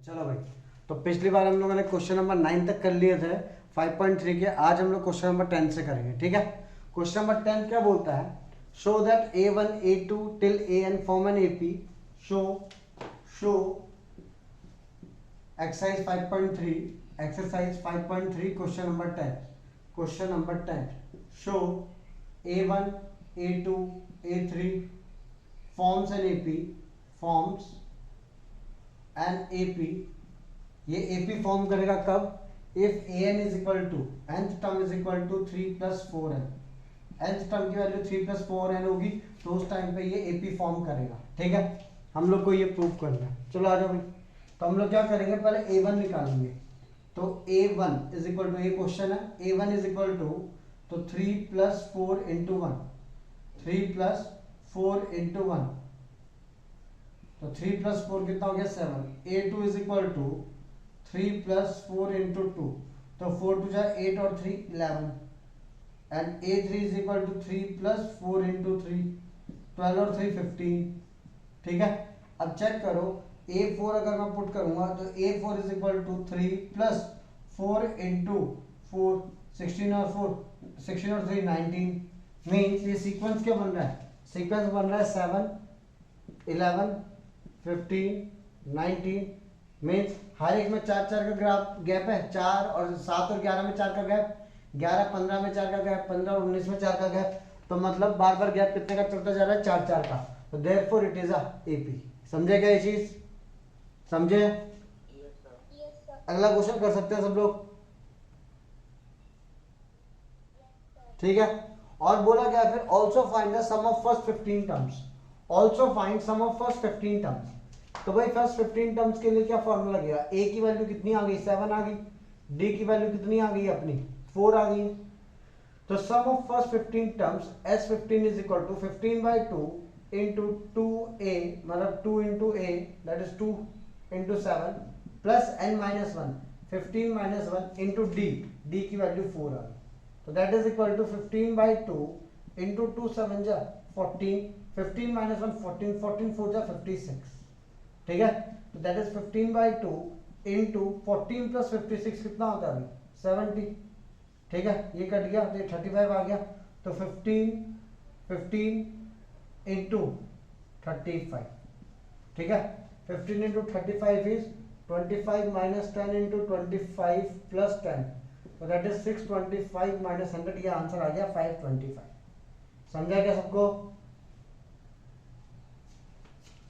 चलो भाई, तो पिछली बार हम लोगों ने क्वेश्चन नंबर 9 तक कर लिए थे 5.3 के। आज हम लोग क्वेश्चन नंबर 10 से करेंगे, ठीक है। क्वेश्चन नंबर 10 क्या बोलता है? Show that A1 A2 till AN form an AP। Show exercise 5.3 question number 10। Question number 10, show A1 A2 A3 forms an AP, forms an AP। ये AP फॉर्म करेगा कब? If an is equal to nth term is equal to 3 plus 4n। nth term की value 3 plus 4n होगी, तो उस time पे ये AP form करेगा, ठीक है। हम लोग को ये प्रूव करना है। चलो आ जाओ भाई। तो हम लोग क्या करेंगे, पहले A1 निकालेंगे। तो A1 इज इक्वल टू, ये क्वेश्चन है, A1 इज इक्वल टू तो 3 प्लस 4 इंटू 1, 3 प्लस 4 इंटू 1, तो 3 प्लस 4 कितना हो गया 7। A2 is equal to 3 plus 4 into 2, तो 4 टू जा 8 और 3 11। And A3 is equal to 3 plus 4 into 3 12 और 3 15, ठीक है। अब चेक करो, A4 अगर मैं पुट करूंगा तो A4 is equal to 3 plus 4 into 4 16 और 4 16 और 3 19। मीन्स ये सीक्वेंस क्या बन रहा है? सीक्वेंस बन रहा है 7 11 15 19। मीन्स हर एक में 4 4 का ग्राफ गैप है, 4 और 7 और 11 में 4 का गैप, 11 15 में 4 का गैप, 15 और 19 में 4 का गैप। तो मतलब बार बार गैप कितने का चलता जा रहा है? 4 4 का। तो therefore it is a AP। समझे क्या ये चीज? समझे? अगला क्वेश्चन कर सकते हैं सब लोग, ठीक है। और बोला गया फिर also find the sum of first 15 terms. Also find sum of first 15 terms. तो भाई फर्स्ट 15 टर्म्स के लिए क्या फॉर्मूला लगेगा? A की वैल्यू कितनी आ गई? 7 आ गई। D की वैल्यू कितनी आ गई? अपनी 4 आ गई। तो sum of first 15 terms S15 is equal to 15/2 into 2A, मतलब 2 into A, that is 2 into 7 plus n minus 1, 15 minus 1 into D की वैल्यू 4 आ गई। तो that is equal to 15/2 into 2 7 जा 14, 15 माइनस 1 14, 14 4 जा 56, ठीक है। तो दैट इज 15/2 इंटू 14 प्लस 56 कितना होता है अभी? 70, ठीक है। ये कट गया तो ये 35 आ गया। तो 15 इंटू 35, ठीक है। 15 into 35 is 25 minus 10 into 25 plus 10, तो दैट इज 625 माइनस 100। ये आंसर आ गया 525। समझा क्या सबको?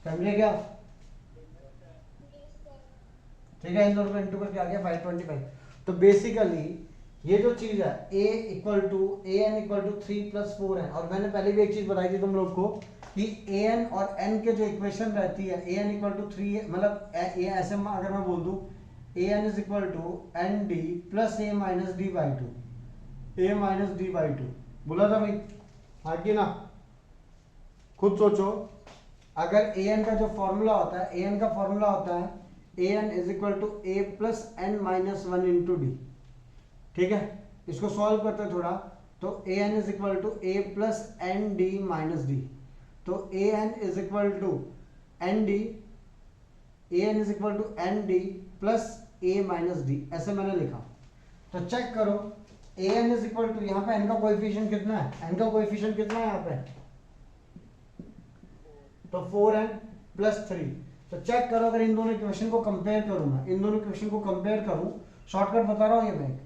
समझे क्या? ठीक है, इन दोनों को इंटू करके आ गया 525। तो बेसिकली ये जो चीज है a equal to an equal to 3 plus 4 है। और मैंने पहले भी एक चीज बताई थी तुम लोग को कि an और n के जो इक्वेशन रहती है, an इक्वल टू 3, मतलब ऐसे अगर मैं बोल दूं an is equal to N D plus a minus d by 2, a minus d by 2 बोला था भाई, हाँ कि ना? खुद सोचो, अगर an का जो फॉर्मूला होता है, an का फॉर्मूला होता है an is equal to a plus n minus 1 into d, ठीक है। इसको सॉल्व करते हैं थोड़ा, तो an is equal to a plus n d minus D. तो an is equal to N d, an is equal to N D plus a minus d, ऐसे मैंने लिखा। तो चेक करो, an इज इक्वल टू, यहाँ पे n का coefficient कितना है? n का कोएफिशिएंट कितना है यहाँ पे? तो 4n प्लस 3। तो चेक करो, अगर इन दोनों इक्वेशन को कंपेयर करूं, मैं इन दोनों इक्वेशन को कंपेयर करूं, शॉर्टकट बता रहा हूं ये मैं,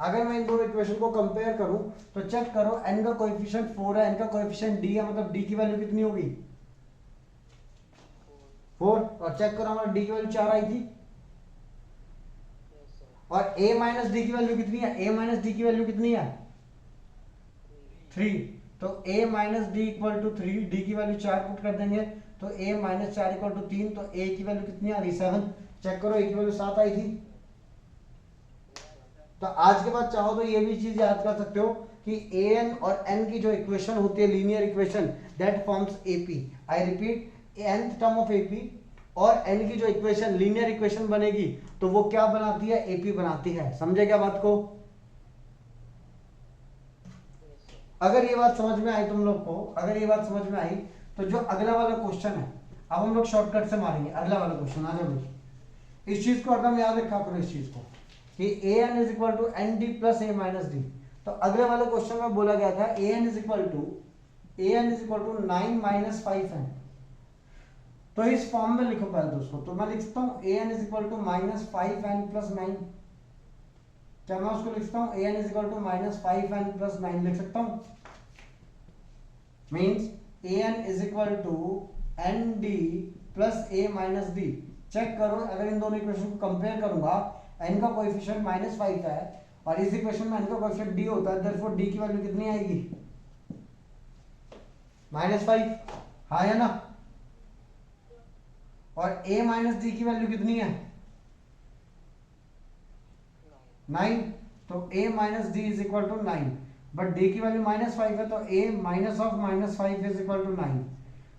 अगर मैं इन दोनों इक्वेशन को कंपेयर करूं तो चेक करो, n का कोएफिशिएंट 4 है, n का कोएफिशिएंट d है, मतलब d की वैल्यू कितनी होगी? 4। और चेक करो हमारा d की वैल्यू 4 आई थी। और a माइनस डी की वैल्यू कितनी है? a माइनस डी की वैल्यू कितनी है? 3। तो a minus d equal to 3, d की वैल्यू 4 पुट कर देंगे, तो a माइनस 4 इक्वल टू 3, तो a की वैल्यू कितनी आ गई? 7। चेक करो, a की वैल्यू 7 आई थी। तो आज के बाद चाहो तो ये भी चीज याद कर सकते हो कि an और n की जो इक्वेशन होती है, linear equation, that forms AP। I repeat, nth term of AP और n की जो इक्वेशन, लीनियर इक्वेशन बनेगी, तो वो क्या बनाती है? AP बनाती है। समझे क्या बात को? अगर ये बात समझ में आई तुम लोग को, अगर ये बात समझ में आई, तो जो अगला वाला क्वेश्चन है, अब हम लोग शॉर्टकट से मारेंगे। अगला वाला क्वेश्चन आ जाओ भाई। इस चीज को एकदम याद रखा करो इस चीज को कि A N is equal to N D plus A minus D. तो अगले वाले क्वेश्चन में बोला गया था A N is equal to 9 minus 5n। तो इस फॉर्म में लिखो पहले दोस्तों, तो मैं लिखता हूं A N is equal to minus 5n plus 9। क्या मैं उसको लिखता हूं A N is equal to minus 5n plus 9 लिख सकता हूं। Means A N is equal to N D plus A minus D. Check करो, अगर इन दोनों इक्वेशन को कंपेयर करूंगा, n का कोएफिशिएंट -5 है और इस इक्वेशन में n का कोएफिशिएंट d होता है, देयरफॉर d की वैल्यू कितनी आएगी? -5, हाँ या ना? और a माइनस डी की वैल्यू कितनी है? 9। तो a minus d is equal to 9, but d की वैल्यू -5 है, तो a minus of -5 is equal to 9।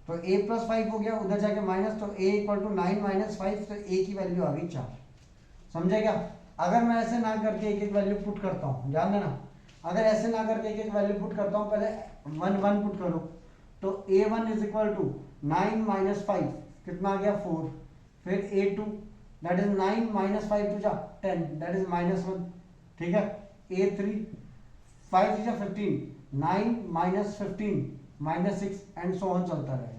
तो a प्लस 5 हो गया, उधर जाके माइनस, तो a इक्वल टू 9 माइनस 5, तो a की वैल्यू आ गई 4। समझे क्या? अगर मैं ऐसे ना करके एक एक वैल्यू पुट करता हूँ, ध्यान देना, अगर ऐसे ना करके एक एक वैल्यू पुट करता हूँ, पहले 1 1 पुट करो, तो a1 is equal to 9 minus 5 कितना आ गया? 4। फिर a2 that is 9 minus 5 to जा 10 दैट इज -1। ठीक है, a3 5 जा 15, 9 माइनस 15 -6 एंड सो ऑन चलता रहेगा।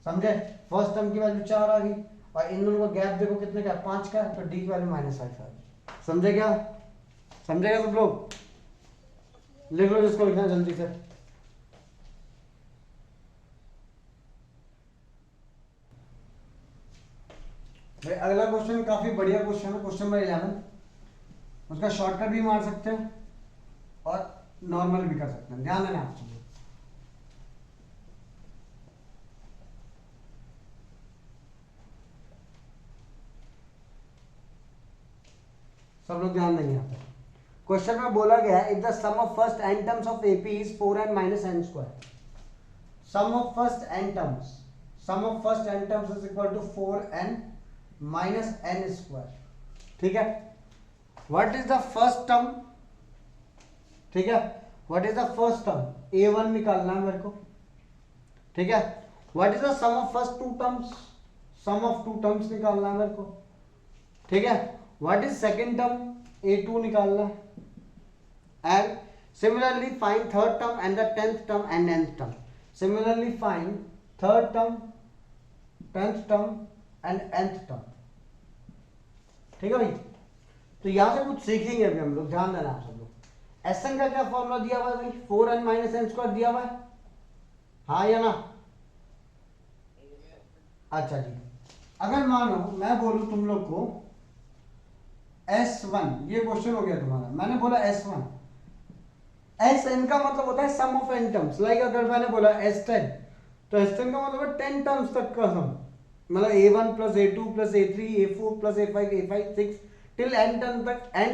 समझे? फर्स्ट टर्म की वैल्यू 4 आ गई और इन दोनों का गैप देखो कितने का? 5 का, तो डी की वैल्यू -5 आ गई। समझे क्या? समझेगा सब लोग? लिख लो जिसको लिखना जल्दी से। भाई अगला क्वेश्चन काफी बढ़िया क्वेश्चन है, क्वेश्चन नंबर 11। उसका शॉर्टकट भी मार सकते हैं और नॉर्मल भी कर सकते हैं, ध्यान देना आप सब लोग ध्यान देंगे यहाँ पे। क्वेश्चन में बोला गया है if the sum of first n terms of AP is 4n minus n square। Sum of first n terms is equal to 4n minus n square। ठीक है, what is the first term? ठीक है, what is the first term? a1 निकालना है मेरे को। ठीक है, what is the sum of first two terms? Sum of two terms निकालना है मेरे को। ठीक है, what is second term? a2 निकालना है। And similarly find third term and the 10th term and nth term. Similarly find third term, 10th term and nth term. ठीक है भाई, तो यहां से कुछ सीखेंगे अभी हम लोग, ध्यान देना आप सब लोग। एसएन का क्या फॉर्मूला दिया हुआ है भाई? 4n माइनस n स्क्वायर दिया हुआ है, हाँ या ना? अच्छा जी, अगर मानो मैं बोलूं तुम लोग को S1, ये क्वेश्चन हो गया तुम्हारा, मैंने बोला S1, Sn का मतलब होता है sum of n terms. Like अगर मैंने बोला S10, तो S10 का मतलब है 10 टर्म्स तक का सम, मतलब a1 plus a2 plus a3 a4 plus a5 a5 6 till n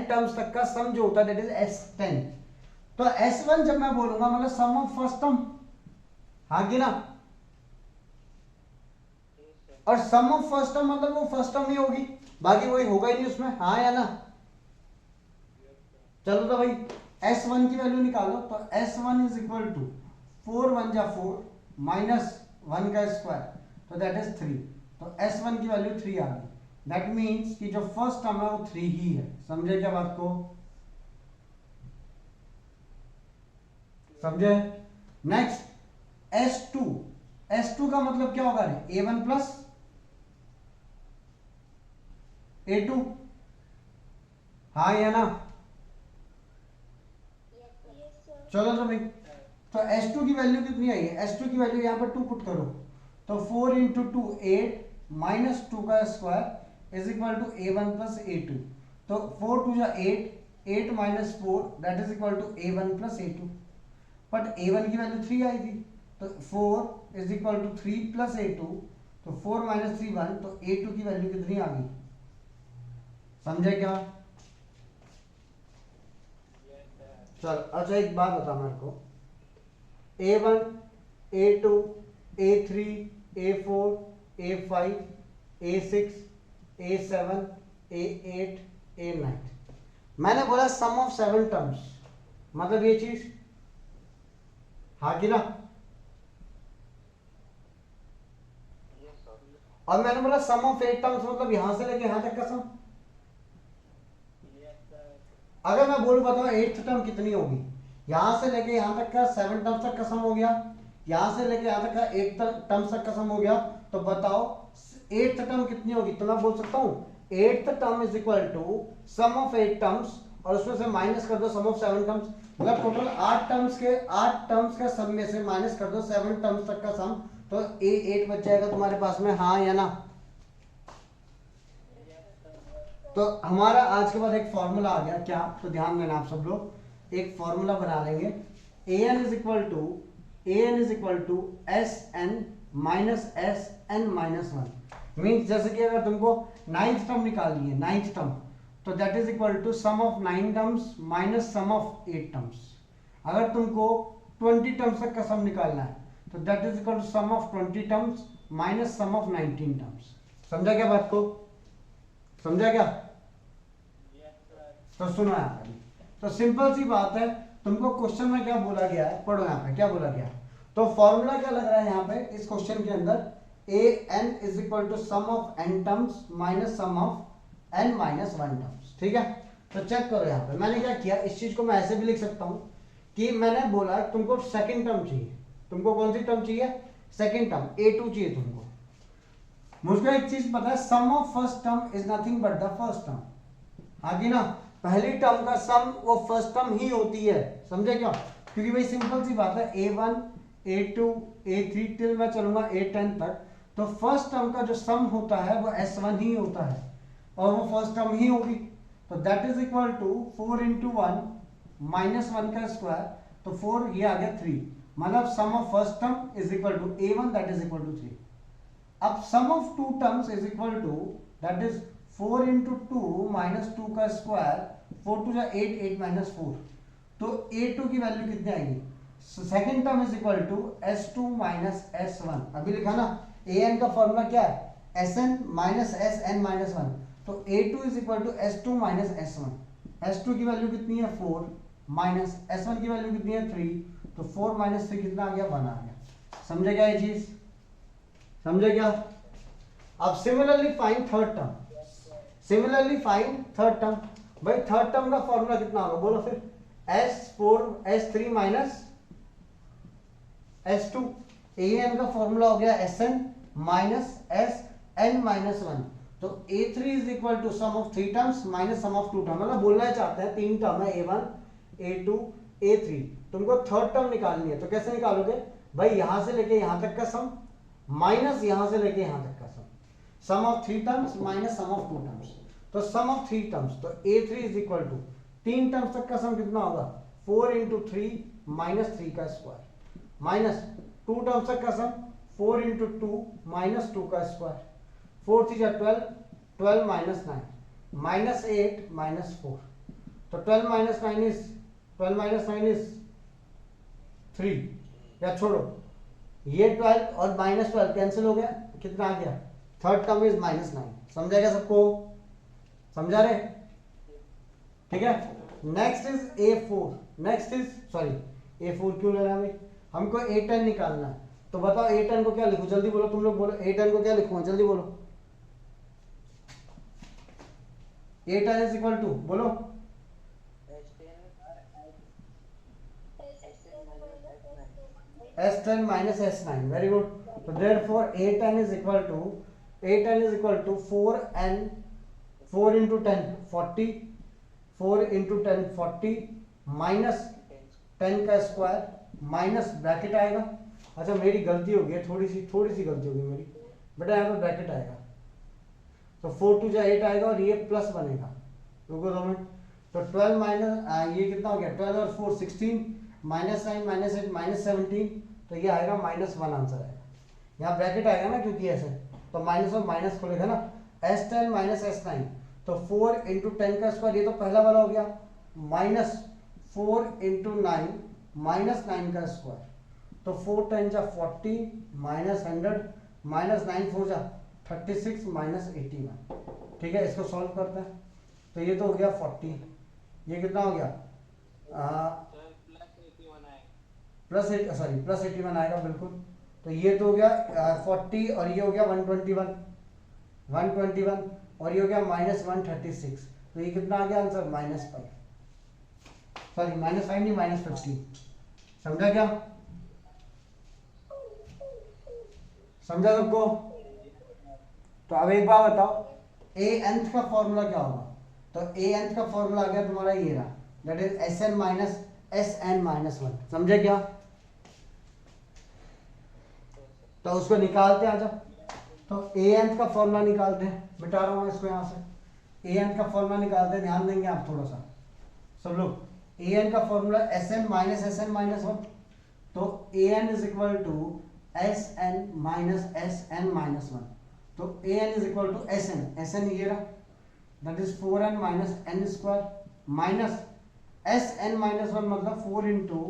terms तक का सम जो होता है दैट इज S10। तो S1 जब मैं बोलूंगा मतलब सम ऑफ फर्स्ट टर्म, हाँ कि ना? और सम ऑफ फर्स्ट टर्म मतलब वो फर्स्ट टर्म ही होगी, बाकी कोई होगा ही नहीं उसमें, हाँ या ना? चलो तो भाई S1 की वैल्यू निकालो, तो S1 इज इक्वल टू 4 1 जा 4 माइनस 1 का स्क्वायर, तो दैट इज 3। तो S1 की वैल्यू 3 आ गई। दैट मीन्स कि जो फर्स्ट टर्म है वो 3 ही है। समझे क्या बात को? समझे? नेक्स्ट S2 का मतलब क्या होगा? a1 प्लस a2, हाँ या ना? चलो तो भाई, तो S2 की वैल्यू कितनी आई है? S2 की वैल्यू यहाँ पर 2 पुट करो, तो 4 इंटू 2 8 माइनस 2 का square is equal to a1 plus a2। तो 4 2 जा 8, 8 minus 4 that is equal to a1 plus a2। But a1 की वैल्यू 3 आई थी, तो 4 is equal to 3 plus a2, तो 4 माइनस 3 1, तो a2 की वैल्यू कितनी आ गई? समझे क्या? चल अच्छा एक बात बता मेरे को, a1 a2 a3 a4 a5 a6 a7 a8 a9, मैंने बोला सम ऑफ 7 टर्म्स, मतलब ये चीज, हाँ कि ना? और मैंने बोला सम ऑफ 8 टर्म्स मतलब यहां से लेके यहां तक का सम। अगर मैं बोलूं बताओ 8th टर्म कितनी होगी, यहां से लेके यहां तक का 7 टर्म्स तक का सम हो गया, यहां से लेके यहां तक का 8 टर्म्स तक का सम हो गया, तो बताओ 8th टर्म कितनी होगी। तो मैं बोल सकता हूं 8th term is equal to sum of 8 terms और उसमें से माइनस कर दो सम ऑफ 7 टर्म्स, मतलब टोटल 8 टर्म्स के सम में से माइनस कर दो 7 टर्म्स तक का सम, तो ए 8 बच जाएगा तुम्हारे पास में, हाँ या ना। तो हमारा आज के बाद एक फॉर्मूला आ गया क्या, तो ध्यान देना आप सब लोग, एक फॉर्मूला बना लेंगे an is equal to S n minus S n minus one. Means जैसे कि अगर तुमको 9th टर्म निकालनी है, 9th टर्म, तो that is equal to sum of 9 terms minus sum of 8 terms. अगर तुमको 20 टर्म्स तक का सम निकालना है तो that is equal to sum of 20 terms minus sum of 19 terms. समझा क्या बात को, समझा क्या? तो सुनो यहाँ पे, तो सिंपल सी बात है, तुमको क्वेश्चन में क्या बोला गया है, पढ़ो यहाँ पे क्या बोला गया है। तो फॉर्मूला क्या लग रहा है यहाँ पे इस क्वेश्चन के अंदर, A N is equal to sum of N terms minus sum of N minus one terms. ठीक है, तो चेक करो यहाँ पे मैंने क्या किया, इस चीज को मैं ऐसे भी लिख सकता हूँ कि मैंने बोला तुमको सेकेंड टर्म चाहिए, तुमको कौन सी टर्म चाहिए, सेकेंड टर्म A2 चाहिए तुमको। मुझको एक चीज पता है, sum of first term is nothing but the first term. आगे ना पहली टर्म का सम वो फर्स्ट टर्म ही होती है, समझे क्या? क्योंकि भाई सिंपल सी बात है, A1 A2 A3 टिल मैं चलूंगा A10 तक, तो फर्स्ट टर्म का जो सम होता है वो S1 ही होता है और वो फर्स्ट टर्म ही होगी। तो that is equal to 4 into 1 minus 1 का स्क्वायर, तो 4 ये आ गया 3, मतलब sum of first term is equal to A1 that is equal to 3। अब sum of two terms is equal to that is 4 into 2 minus 2 का स्क्वायर, 4 टू जा 8 8 minus 4, तो A2 की वैल्यू कितनी आएगी, second term is equal to S2 minus S1। अभी लिखा ना an का फॉर्मूला क्या है, Sn माइनस Sn माइनस 1, तो A2 is equal to S2 minus S1। S2 की वैल्यू कितनी है 4 माइनस S1 की वैल्यू कितनी है 3, तो 4 माइनस 3 कितना आ गया 1 आ गया। समझे क्या ये चीज, समझे क्या? अब similarly find third term, similarly find third term. भाई थर्ड टर्म का फॉर्मूला कितना होगा बोलो फिर, S3 माइनस S2। an का फॉर्मूला हो गया Sn माइनस Sn माइनस 1, तो A3 is equal to sum of 3 terms minus sum of 2 term, मतलब बोलना चाहते हैं 3 टर्म है A1 A2 A3, तुमको थर्ड टर्म निकालनी है, तो कैसे निकालोगे भाई, यहां से लेके यहां तक का सम माइनस यहां से लेके यहां तक का sum of 3 terms minus sum of 2 terms, तो सम ऑफ 3 टर्म्स, तो A3 is equal to 3 terms तक का सम कितना होगा 4 इंटू 3 माइनस 3 का स्क्वायर, माइनस 2 टर्म्स तक का सम 4 इंटू 2 माइनस 2 का स्क्वायर, 4 3 जा 12 12 माइनस 9 माइनस 8 माइनस 4, तो 12 माइनस 9 इज 3, या छोड़ो ये 12 और माइनस 12 कैंसिल हो गया, कितना आ गया, थर्ड टर्म इज माइनस 9। समझा क्या सबको, समझा रहे? ठीक है, next is A4, next is sorry A4 क्यों ले रहा है भाई, हमको A10 निकालना है, तो बताओ A10 को क्या लिखूं, जल्दी बोलो तुम लोग, बोलो A10 को क्या लिखूं, जल्दी बोलो। A10 इज इक्वल टू बोलो, S10 minus S9, very good. तो therefore A10 is equal to 4n 4 into 10 40, 4 into 10 40 minus 10 का स्क्वायर माइनस ब्रैकेट आएगा। अच्छा मेरी गलती हो गई, थोड़ी सी गलती हो गई मेरी बेटा, यहाँ पे ब्रैकेट आएगा, तो 4 टू जा 8 आएगा और ये प्लस बनेगा, रुको 2 मिनट, तो 12 माइनस ये कितना हो गया 12 और 4 16 माइनस 9 माइनस 8 माइनस 17, तो ये आएगा माइनस 1 आंसर आएगा, यहाँ ब्रैकेट आएगा ना क्योंकि ऐसे, तो माइनस और माइनस खोलेगा ना, S10 माइनस S9, तो 4 इंटू 10 का स्क्वायर, ये तो पहला वाला हो गया, माइनस 4 इंटू 9 माइनस 9 का स्क्वायर, तो 4 10 जा 40 माइनस 100 माइनस 9 4 जा 36 माइनस 81। ठीक है, इसको सॉल्व करते हैं, तो ये तो हो गया 40, ये कितना हो गया प्लस 81 आएगा बिल्कुल, तो ये तो हो गया 40 और ये हो गया 121, 121 और ये हो गया -136, तो ये कितना आ गया आंसर -5, सॉरी -5 नहीं -15। समझा क्या? समझा सबको? तो अब एक बार बताओ ए nth का फॉर्मूला क्या होगा? तो ए nth का फॉर्मूला आ गया तुम्हारा ये रहा, that is Sn minus Sn minus 1। समझे क्या? तो उसको निकालते हैं, आजा। तो ए nth का फॉर्मूला निकालते हैं, मिटा रहा हूं इसको यहां से। ए nth का फॉर्मूला निकालते हैं, ध्यान देंगे आप थोड़ा सा सब लोग। ए n का फॉर्मूला Sn माइनस 1, तो a n is equal to Sn minus Sn minus 1, तो a n is equal to Sn ये रहा, that is 4n minus n square minus Sn minus 1 मतलब 4 into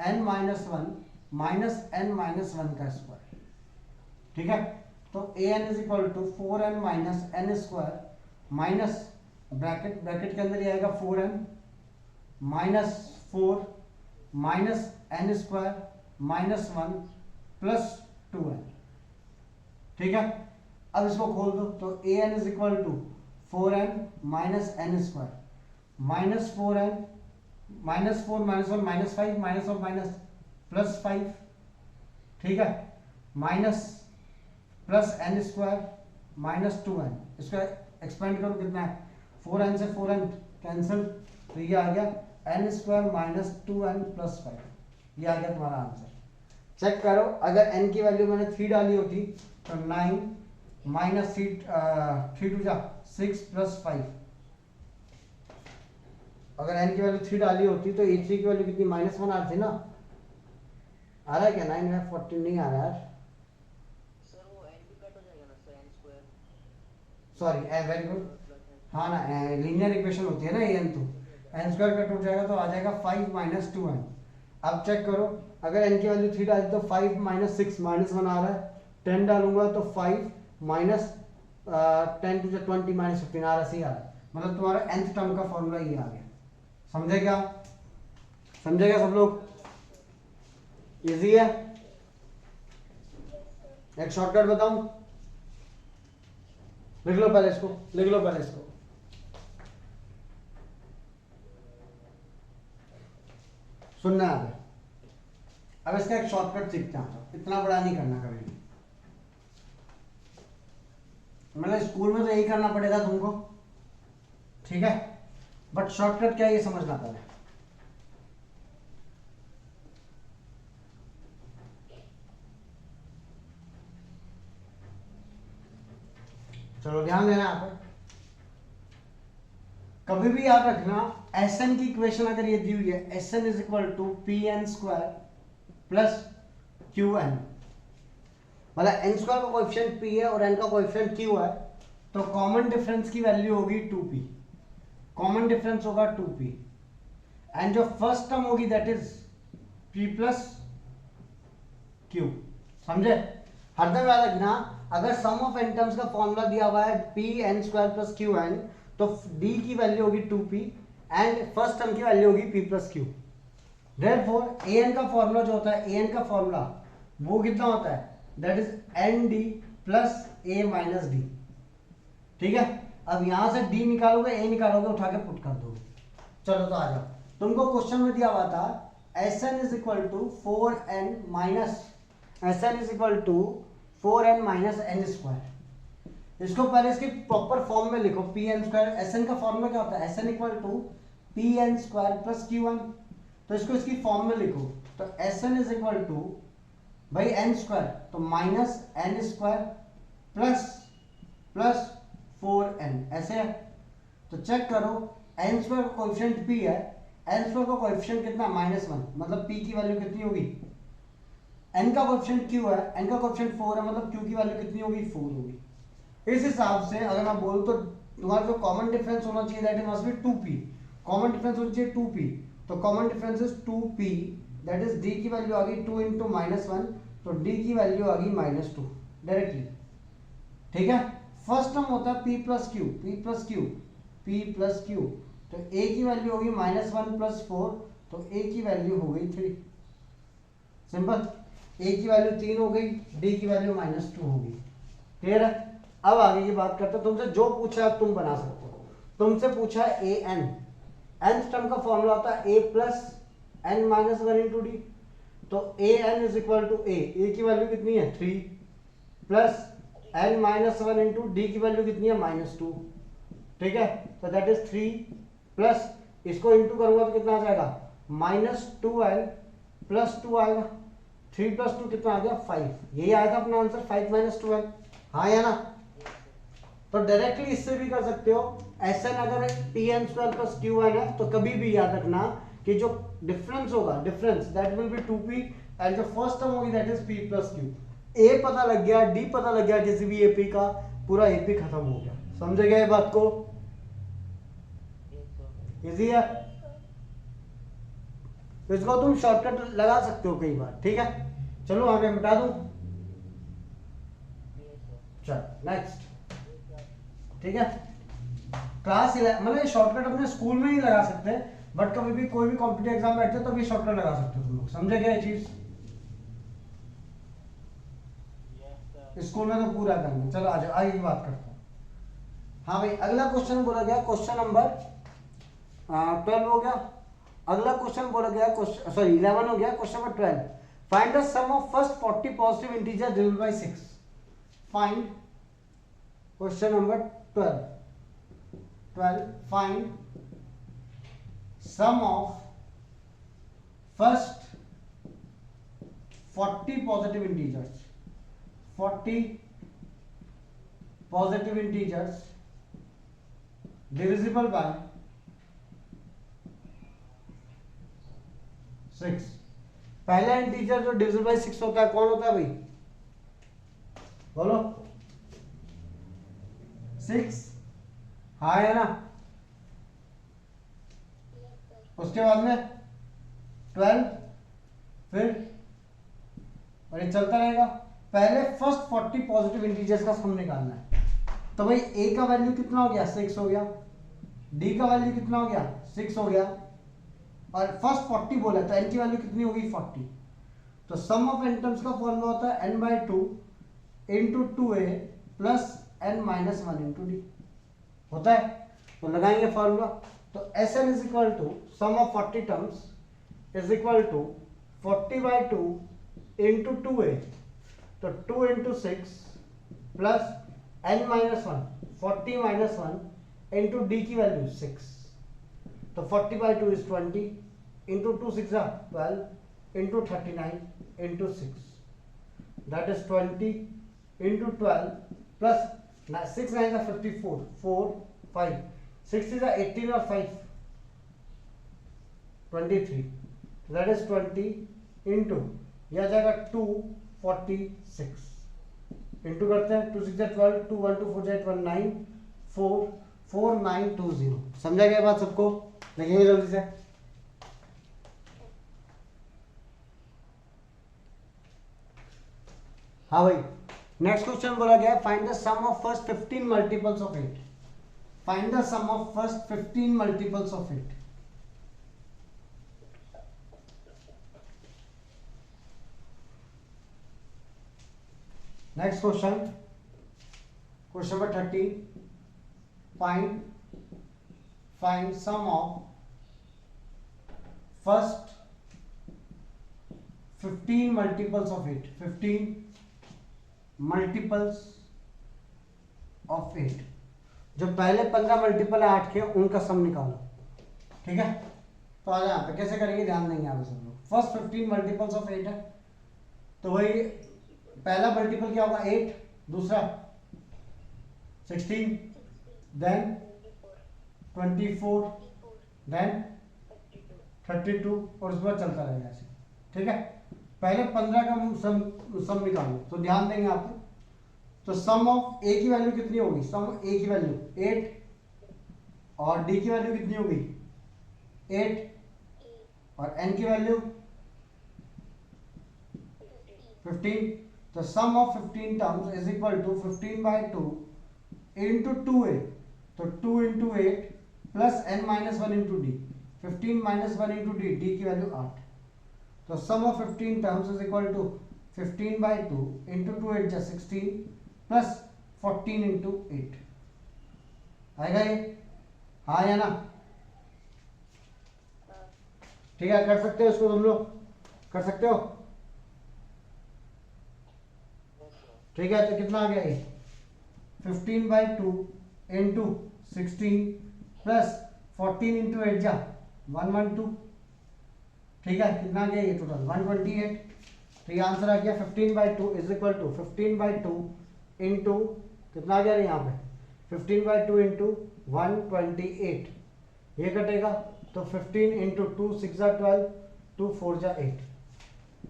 n minus 1 minus n minus 1 का square. ठीक है, तो a n is equal to 4n minus n square minus bracket के अंदर ये आएगा 4n minus 4 minus n square minus 1 plus 2n। ठीक है, अब इसको खोल दो, तो a n is equal to 4n minus n square minus 4n minus 4 minus 1 minus 5 minus of minus plus 5। ठीक है, minus plus n square minus 2n, इसको एक्सपेंड करो कितना है, 4n से 4n कैंसिल, तो ये आ गया n square minus 2n plus 5, ये आ गया तुम्हारा आंसर। चेक करो, अगर n की वैल्यू मैंने 3 डाली होती तो 9 माइनस 3 टू जा 6 प्लस 5, अगर n की वैल्यू 3 डाली होती तो e3 की वैल्यू कितनी -1 आ रही थी ना। आ रहा है क्या? 9 है 14 नहीं आ रहा यार सर, वो n भी कट हो जाएगा ना sir, n square, sorry very good, हाँ ना, लीनियर इक्वेशन होती है ना ये n, तो n स्क्वायर कट हो जाएगा तो आ जाएगा 5 माइनस 2n। अब चेक करो, अगर n की वैल्यू 3 डाली तो 5 माइनस 6 माइनस 1 आ रहा है, 10 डालूंगा तो 5 माइनस 10 टू 20 माइनस 15 आ रहा है, सही आ रहा है, मतलब तुम्हारा nth टर्म का फॉर्मूला ये आ गया। समझे क्या? समझे क्या सब लोग? इजी है। एक शॉर्टकट बताऊं, लिख लो पहले इसको, लिख लो पहले इसको। सुनना है, अब इसका एक शॉर्टकट सीखते हैं, इतना बड़ा नहीं करना कभी भी, मतलब स्कूल में तो यही करना पड़ेगा तुमको, ठीक है, बट शॉर्टकट क्या है ये समझना पहले। चलो ध्यान देना यहाँ पे, कभी भी याद रखना Sn की इक्वेशन अगर ये दी हुई है, Sn is equal to p n square plus q n, मतलब n स्क्वायर का कोएफिशिएंट p है और n का कोएफिशिएंट q है, तो कॉमन डिफरेंस की वैल्यू होगी 2p, कॉमन डिफरेंस होगा 2p, एंड जो फर्स्ट टर्म होगी that is p plus q। समझे? हरदम याद रखना, अगर सम ऑफ n टर्म्स का फॉर्मूला दिया हुआ है p n square plus q n, तो d की वैल्यू होगी 2p एंड फर्स्ट टर्म की वैल्यू होगी p plus q। Therefore an का फॉर्मूला जो होता है, an का फॉर्मूला वो कितना होता है, that is nd plus a minus D. ठीक है, अब यहां से d निकालोगे, a निकालोगे, उठा के पुट कर दोगे। चलो तो आ जाओ, तुमको क्वेश्चन में दिया हुआ था Sn is equal to 4n minus Sn is equal to 4n minus n square. इसको पहले इसके प्रॉपर फॉर्म में लिखो, पी एन स्क्वायर, Sn का फॉर्मूला क्या होता है, Sn equal to p n square plus q n, तो इसको इसकी फॉर्म में लिखो, तो Sn इज इक्वल टू भाई n स्क्वायर, तो minus n square plus plus 4n, ऐसे है। तो चेक करो, n स्क्वायर का कोएफिशिएंट p है, n स्क्वायर का कोएफिशिएंट कितना, -1, मतलब p की वैल्यू कितनी होगी, n का कोएफिशिएंट q है, n का कोएफिशिएंट 4 है, मतलब q की वैल्यू कितनी होगी, 4 होगी। इस हिसाब से अगर मैं बोल तो तुम्हारा जो कॉमन डिफरेंस होना चाहिए that is must be 2p, common difference होना चाहिए 2p, तो common difference is 2p, that is d की वैल्यू आ गई 2 इंटू -1, तो d की वैल्यू आ गई -2 डायरेक्टली। ठीक है, फर्स्ट टर्म होता है p plus Q, p plus Q, तो a की वैल्यू होगी -1 प्लस 4, तो a की वैल्यू हो गई 3, सिंपल, a की वैल्यू 3 हो गई, d की वैल्यू -2 होगी। क्लियर है? अब आगे की बात करते हैं, तुमसे जो पूछा है तुम बना सकते हो। तुमसे पूछा है ए एन, nth टर्म का फॉर्मूला होता है a plus n minus one into d. तो a N is equal to a की वैल्यू कितनी है 3 plus n minus one into D की वैल्यू कितनी है -2। ठीक है, तो दैट इज 3 प्लस इसको इंटू करूंगा तो कितना आ जाएगा -2n प्लस 2 आएगा। 3 प्लस 2 कितना आ गया 5। यही आएगा अपना आंसर 5 - 2n। हाँ या ना? तो डायरेक्टली इससे भी कर सकते हो। Sn अगर pn² प्लस qn है तो कभी भी याद रखना कि जो डिफरेंस होगा, difference that will be 2p and जो फर्स्ट टर्म होगी that is p plus q। a पता लग गया, d पता लग गया, किसी भी ap का पूरा ap खत्म हो गया। समझे गए बात को? इजी है। तो इसको तुम शॉर्टकट लगा सकते हो कई बार। ठीक है, चलो आगे मिटा दूं। चल नेक्स्ट। ठीक है, क्लास 11 मतलब शॉर्टकट अपने स्कूल में ही लगा सकते हैं, बट कभी भी कोई भी कॉम्पिटिटिव एग्जाम बैठते हो तो भी शॉर्टकट लगा सकते हो तुम लोग। समझे क्या ये चीज? स्कूल में तो पूरा करना। चलो आ जाओ, आगे की बात करते हैं। हाँ भाई, अगला क्वेश्चन बोला गया क्वेश्चन नंबर 12 हो गया। अगला क्वेश्चन बोला गया सॉरी 11 हो गया। Question number 12, find the sum of first 40 positive integer divided by 6। Find question number 12 find sum of first 40 positive integers, 40 positive integers divisible by 6। पहला इंटीजर जो डिविजिबल बाय 6 होता है कौन होता है भाई? बोलो। 6। हाँ है ना? उसके बाद में 12, फिर और ये चलता रहेगा। पहले फर्स्ट 40 पॉजिटिव इंटीजर्स का सम निकालना है। तो भाई a का वैल्यू कितना हो गया 6 हो गया, d का वैल्यू कितना हो गया 6 हो गया, और फर्स्ट 40 बोला तो n की वैल्यू कितनी होगी 40। तो सम ऑफ n टर्म्स का फॉर्मूला होता है n/2 into 2a plus n minus 1 into D होता है। तो लगाएंगे फॉर्मूला। तो Sn is equal to sum of 40 terms is equal to 40/2 into 2a, तो 2 into 6 plus n minus 1, 40 minus 1 into D की वैल्यू 6। तो 40/2 is 20 into 2 6 12 into 39 into 6 that is 20 into 12 plus 6 9 is 54 4 5 6 is 18 और 5 23, that is 20 into यह जाएगा 246 into करते हैं 2 6 12 2 1 2 4 8 1 9 4 4 9 2 0। समझा गया बात सबको? लिखेंगे जल्दी से। हाँ भाई, नेक्स्ट क्वेश्चन बोला गया find the sum of first 15 multiples of 8। Find the sum of first 15 multiples of 8। Next question, question number 13, find sum of first 15 multiples of 8। 15 multiples of 8, जो पहले 15 मल्टीपल है 8 के उनका सम निकालो। ठीक है, तो आ जाए कैसे करेंगे ध्यान देंगे आप सब लोग। फर्स्ट 15 मल्टीपल्स ऑफ 8 है, तो वही पहला मल्टीपल क्या होगा 8, दूसरा 16, देन 24, देन 32 और उसके बाद चलता रहेगा ऐसे। ठीक है, पहले 15 का सम निकालो, तो ध्यान देंगे आप। तो सम ऑफ ए की वैल्यू कितनी होगी? सम ऑफ ए की वैल्यू 8 और डी की वैल्यू कितनी होगी 8 और एन की वैल्यू 15। तो sum of 15 terms is equal to 15/2 into 2a, तो 2 into 8 plus n minus 1 into D. 15 minus 1 into D, D की वैल्यू 8। तो sum of 15 terms is equal to 15/2 into 2 8 16 plus 14 into 8 आएगा ये, हाँ या ना? ठीक है, कर सकते हो इसको, तुम लोग कर सकते हो? ठीक है, तो कितना आ गया ये 15/2 इंटू 16 प्लस 14 इंटू 8 जा 112। ठीक है, कितना आ गया ये टोटल 128। तो ये आंसर आ गया 15/2 इज इक्वल टू 15/2 इंटू कितना आ गया यहाँ पे 15/2 इंटू 128। ये कटेगा तो 15 इंटू 2 6 जा 12, 2 4 जा 8।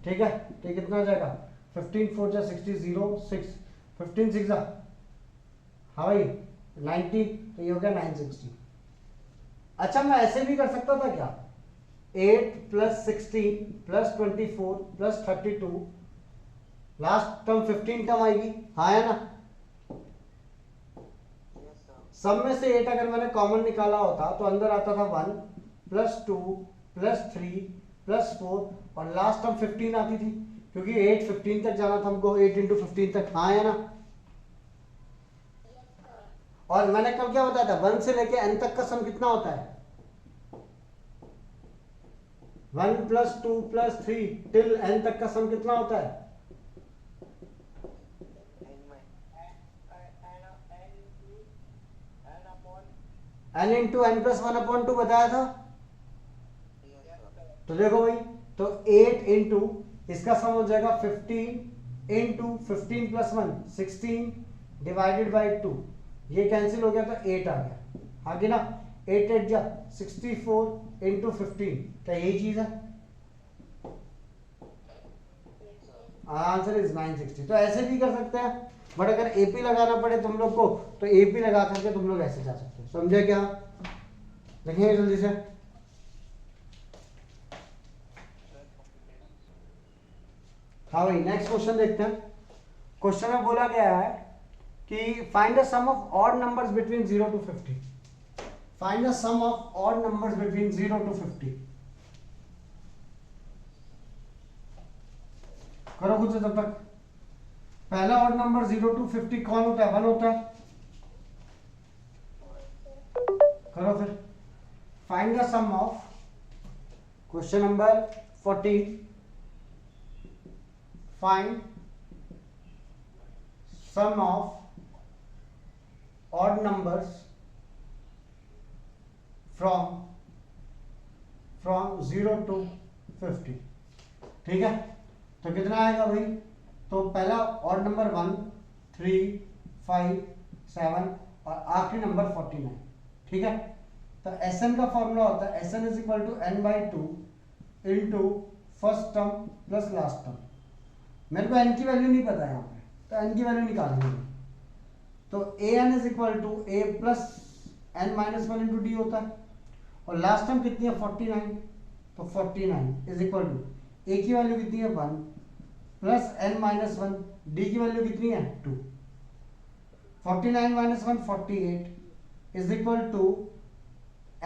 ठीक है, तो ये कितना आ जाएगा 15 4 जा 60 0 6 15 6 जा, हाँ भाई 90, तो ये हो गया 960। अच्छा, मैं ऐसे भी कर सकता था क्या, 8 plus 16 plus 24 plus 32, last term 15 term आएगी, हाँ है ना? सब में से 8 अगर मैंने कॉमन निकाला होता तो अंदर आता था 1 प्लस 2 प्लस 3 प्लस 4 और लास्ट टर्म 15 आती थी, क्योंकि 8 15 तक जाना था हमको, 8 इंटू 15 तक, हाँ है ना? और मैंने कल क्या बताया था, 1 से लेके n तक का सम कितना होता है, 1 प्लस 2 प्लस 3 टिल n तक का सम कितना होता है? n इंटू n प्लस 1/2 बताया था। तो देखो भाई, तो 8 इंटू इसका सम हो जाएगा 15 इंटू 15 प्लस 1 16 डिवाइडेड बाई 2, ये कैंसिल हो गया तो 8 आ गया, आगे ना 8 8 जा 64 इंटू 15, क्या यही चीज है? Answer is 960। तो ऐसे भी कर सकते हैं, बट अगर एपी लगाना पड़े तुम लोग को तो एपी लगा करके तुम लोग ऐसे जा सकते हो, समझे क्या? देखिए जल्दी से, हाँ भाई नेक्स्ट क्वेश्चन देखते हैं। क्वेश्चन में बोला गया है कि find the sum of odd numbers between 0 to 50। Find the sum of odd numbers between 0 to 50। करो खुद से तब तक। पहला ऑड नंबर 0 to 50 कौन होता है? 1 होता है। करो फिर। Find the sum of, question number 14, find sum of odd numbers from 0 to 50। ठीक है, तो कितना आएगा भाई? तो पहला ऑड नंबर 1 3 5 7 और आखिरी नंबर 49। ठीक है, तो Sn का फॉर्मूला होता है Sn is equal to n/2 into first term plus last term. मेरे को n की वैल्यू नहीं पता है यहाँ पे, तो n की वैल्यू निकालनी है। तो an is equal to a plus n minus 1 into D होता है, और लास्ट टर्म कितनी है 49, तो 49 इज इक्वल टू a की वैल्यू कितनी है 1 प्लस n माइनस 1, डी की वैल्यू कितनी है 2, 49 minus 1 48 is equal to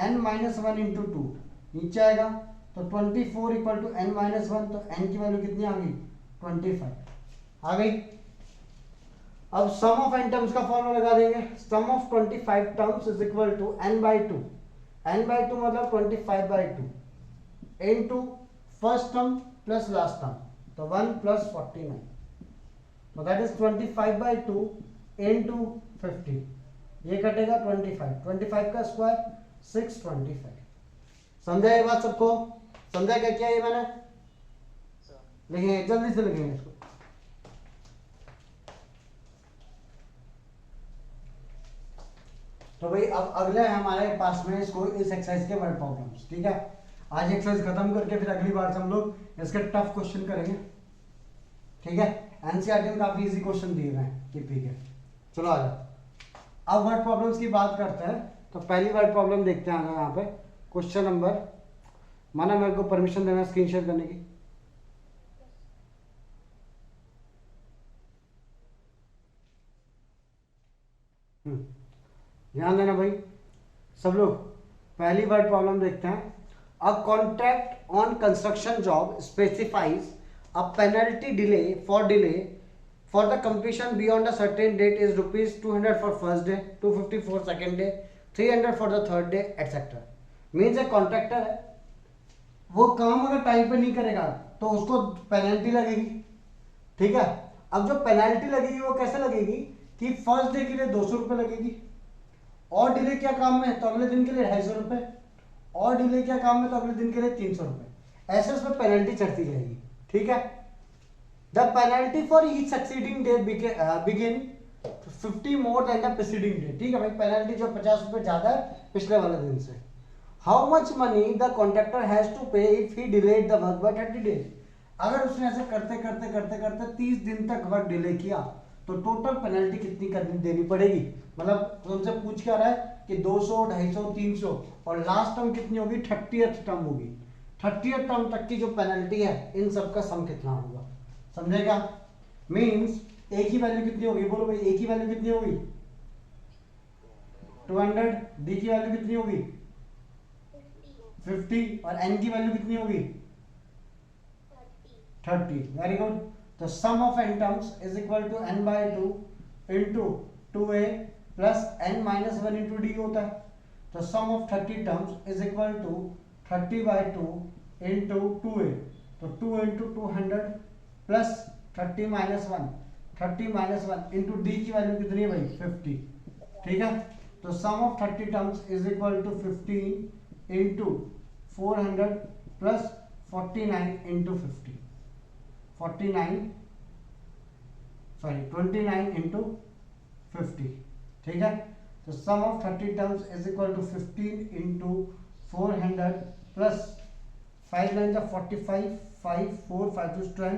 n minus 1 into 2, नीचे आएगा तो 24 इक्वल टू n माइनस 1, तो n की वैल्यू कितनी आ गई 25 आ गई। अब सम ऑफ n टर्म्स का फॉर्मूला लगा देंगे, sum of 25 terms is equal to n/2, n/2 मतलब 25/2 into first term plus last term, तो 1 प्लस 49, तो दैट इज 25/2 इनटू 50, ये कटेगा 25 का स्क्वायर 625। समझा ये बात सबको? समझा क्या किया ये मैंने? लिखेंगे, जल्दी से लिखेंगे इसको। तो भाई अब अगले हमारे पास में इसको इस एक्सरसाइज के वर्ड प्रॉब्लम्स। ठीक है, आज एक्सरसाइज खत्म करके फिर अगली बार से हम लोग इसके टफ क्वेश्चन करेंगे। ठीक है, एनसीईआरटी में काफी इजी क्वेश्चन दिए हुए हैं टीपी के। चलो आ जाओ, अब वर्ड प्रॉब्लम्स की बात करते हैं। तो पहली वर्ड प्रॉब्लम देखते हैं यहाँ पे, क्वेश्चन नंबर, माना मेरे को परमिशन देना स्क्रीन शेयर करने की। ध्यान देना भाई सब लोग। पहली वर्ड प्रॉब्लम देखते हैं। A contract on construction job specifies a penalty delay for the completion beyond a certain date is ₹200 for first day, 250 for second day, 300 for the third day etcetera. Means a contractor है, वो काम अगर time पे नहीं करेगा तो उसको penalty लगेगी। ठीक है, अब जो पेनल्टी लगेगी वो कैसे लगेगी कि फर्स्ट डे के लिए 200 रुपये लगेगी, और डिले क्या काम में तो अगले दिन के लिए 250 रुपये, और डिले क्या काम में तो अगले दिन के लिए 300 रुपये, ऐसे उसमें पेनल्टी चढ़ती जाएगी। ठीक है, the penalty for each succeeding day begin 50 more than the preceding day. ठीक है भाई, पेनल्टी जो 50 रुपये ज्यादा है पिछले वाले दिन से। How much money the contractor has to pay if he delayed the work by 30 days. अगर उसने ऐसे करते करते करते करते 30 दिन तक वर्क डिले किया तो टोटल पेनल्टी कितनी करनी देनी पड़ेगी। मतलब तुमसे पूछ क्या रहा है कि 200, 250, 300 और लास्ट टर्म कितनी होगी, 30th टर्म होगी। 30th टर्म तक की जो पेनल्टी है इन सब का सम कितना होगा, समझेगा। मीन्स ए की वैल्यू कितनी होगी, बोलो भाई ए की वैल्यू कितनी होगी 200, डी की वैल्यू कितनी होगी 50 और एन की वैल्यू कितनी होगी 30। Very good. तो sum of N terms is equal to n by 2 into 2a plus n minus 1 into D होता है। तो sum of 30 terms is equal to 30 by 2 into 2a, तो 2 into 200 plus 30 minus 1, 30 minus 1 into D की value कितनी है भाई 50। ठीक है, तो sum of 30 terms is equal to 15 into 400 plus 49 into 50, 29 into 50। ठीक है, तो sum of 30 terms is equal to 15 into 400 plus 5 9 45, 5 4 5 2 10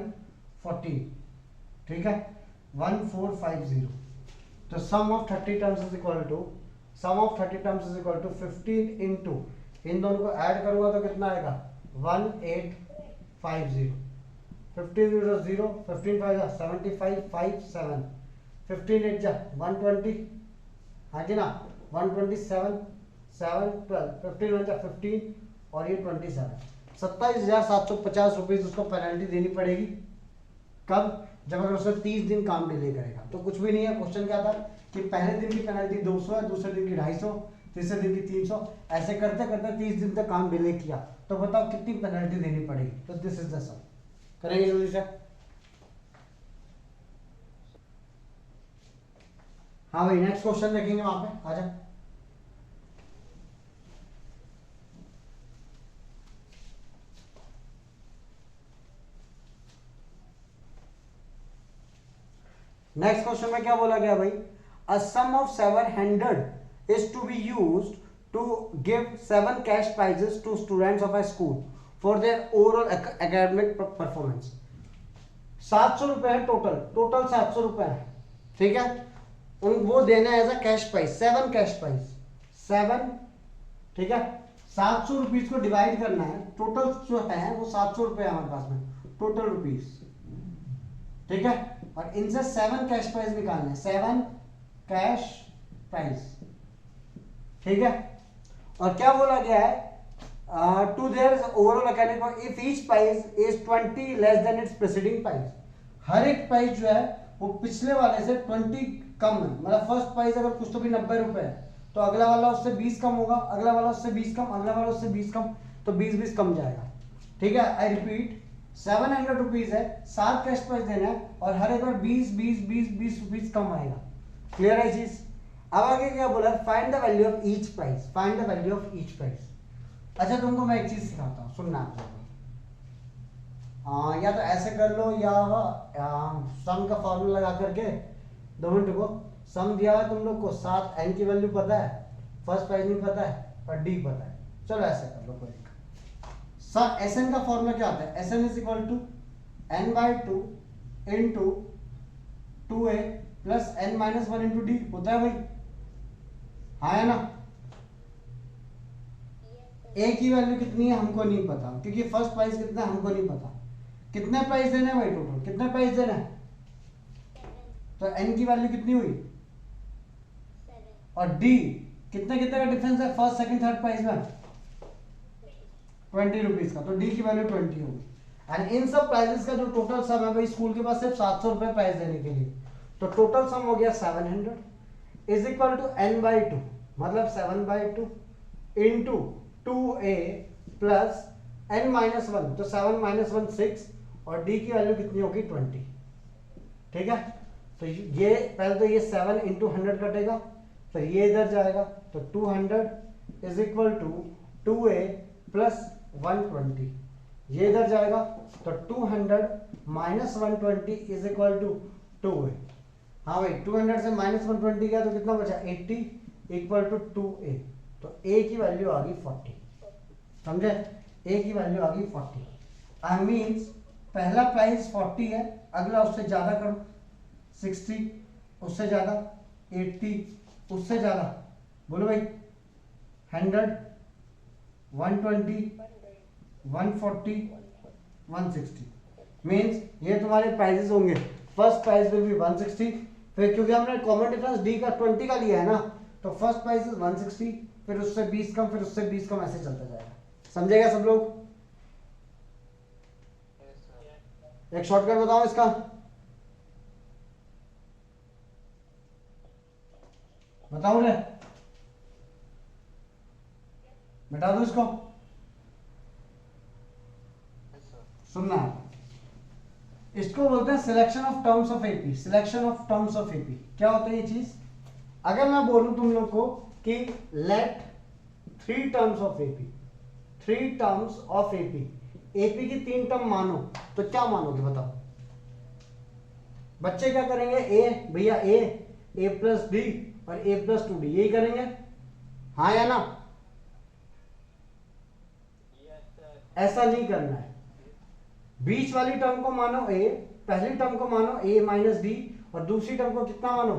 14। ठीक है, 1450। तो sum of 30 terms is equal to 15 into इन दोनों को ऐड करूंगा तो कितना आएगा 1850। 15 0 0, 15 5 75 5 7, 15 8 जा 120, हाँ जी ना 127 7 12, 15 1 जा 15 और ये 27, 27,750 रुपीज उसको पेनल्टी देनी पड़ेगी। कब, जब अगर उसने 30 दिन काम डिले करेगा। तो कुछ भी नहीं है, क्वेश्चन क्या था कि पहले दिन की पेनल्टी 200 है, दूसरे दिन की 250, तीसरे दिन की 300, ऐसे करते करते 30 दिन तक काम डिले किया तो बताओ कितनी पेनल्टी देनी पड़ेगी। तो दिस इज द सम। करेंगे जल्दी से। हाँ भाई, नेक्स्ट क्वेश्चन देखेंगे वहां पे, आजा। नेक्स्ट क्वेश्चन में क्या बोला गया भाई, a sum of 700 is to be used to give 7 cash prizes to students of a school for their overall academic performance. 700 रुपए है टोटल 700 रुपए है। ठीक है, वो देना है as a cash prize, 7 cash prize 7। ठीक है, 700 रुपीज को डिवाइड करना है, टोटल जो है वो 700 रुपए है हमारे पास में टोटल रुपीज। ठीक है, और इनसे 7 कैश प्राइज निकालने, 7 कैश प्राइज। ठीक है, और क्या बोला गया है, to their overall academic if each prize is 20 less than its preceding price. हर एक प्राइस जो है वो पिछले वाले से 20 कम है। मतलब फर्स्ट प्राइस अगर कुछ तो भी 90 रुपए है तो अगला वाला उससे 20 कम होगा, अगला वाला उससे 20 कम, अगला वाला उससे 20 कम, तो 20 कम जाएगा। ठीक है, आई रिपीट 700 रुपीज है, 7 कैश प्राइस देना है और हर एक बार 20 रुपीज कम आएगा। क्लियर है चीज। अब आगे क्या बोला, find the value of each price, find the value of each price. अच्छा तुमको मैं एक चीज सिखाता हूँ, सुनना आप लोग। या तो ऐसे कर लो या सम का फॉर्मूला लगा करके 2 मिनट को सम दिया है तुम लोग को, 7 n की वैल्यू पता है, फर्स्ट प्राइस नहीं पता है और डी पता है। चलो ऐसे कर लो कोई सर। एस एन का फॉर्मूला क्या होता है, S n is equal to n by 2 into 2a plus n minus 1 into D होता है भाई, हाँ है ना। ए की वैल्यू कितनी है हमको नहीं पता क्योंकि फर्स्ट प्राइस कितना है हमको नहीं पता। कितने प्राइस देने हैं भाई, टोटल कितने प्राइस देने हैं, तो एन की वैल्यू कितनी हुई 7 और डी कितने कितने का डिफरेंस है फर्स्ट सेकंड थर्ड प्राइस में 20 रुपीज का, तो डी की वैल्यू 20 होगी। एंड इन सब प्राइजेस का जो टोटल सम है भाई स्कूल के पास सिर्फ 700 रुपए प्राइस देने के लिए, तो टोटल सम हो गया 700 इज इक्वल टू n/2, मतलब 7/2 इंटू 2a प्लस n-1, तो 7 - 1 6, और d की वैल्यू कितनी होगी 20। ठीक है, तो ये पहले तो ये 7 इंटू 100 कटेगा, फिर ये इधर जाएगा, तो 200 is equal to 2a plus 120, ये इधर जाएगा, तो 200 minus 120 is equal to 2a। हाँ भाई 200 से माइनस 120 गया तो कितना बचा 80 इक्वल टू 2a, तो a की वैल्यू आ गई 40। समझे, a की वैल्यू आ गई 40। आई मीन्स पहला प्राइस 40 है, अगला उससे ज्यादा करो, 60, उससे ज्यादा 80, उससे ज्यादा बोलो भाई 100, 120, 140, 160। मीन्स ये तुम्हारे प्राइजेस होंगे। फर्स्ट प्राइस विल बी 160, फिर क्योंकि हमने कॉमन डिफरेंस डी का 20 का लिया है ना, तो फर्स्ट प्राइस इज 160, फिर उससे 20 कम, फिर उससे 20 कम, ऐसे चलता जाएगा। समझेगा सब लोग? एक शॉर्टकट बताओ इसका। बताओ रे, बता दो इसको। सुनना, इसको बोलते हैं selection of terms of AP. Selection of terms of AP क्या होता है ये चीज? अगर मैं बोलूं तुम लोग को कि let 3 terms of AP, 3 terms of AP, AP की 3 टर्म मानो, तो क्या मानोगे बताओ? बच्चे क्या करेंगे? ए भैया ए प्लस डी और ए प्लस 2d, यही करेंगे, हाँ या ना? ऐसा नहीं करना है। बीच वाली टर्म को मानो ए, पहली टर्म को मानो ए माइनस डी, और दूसरी टर्म को कितना मानो?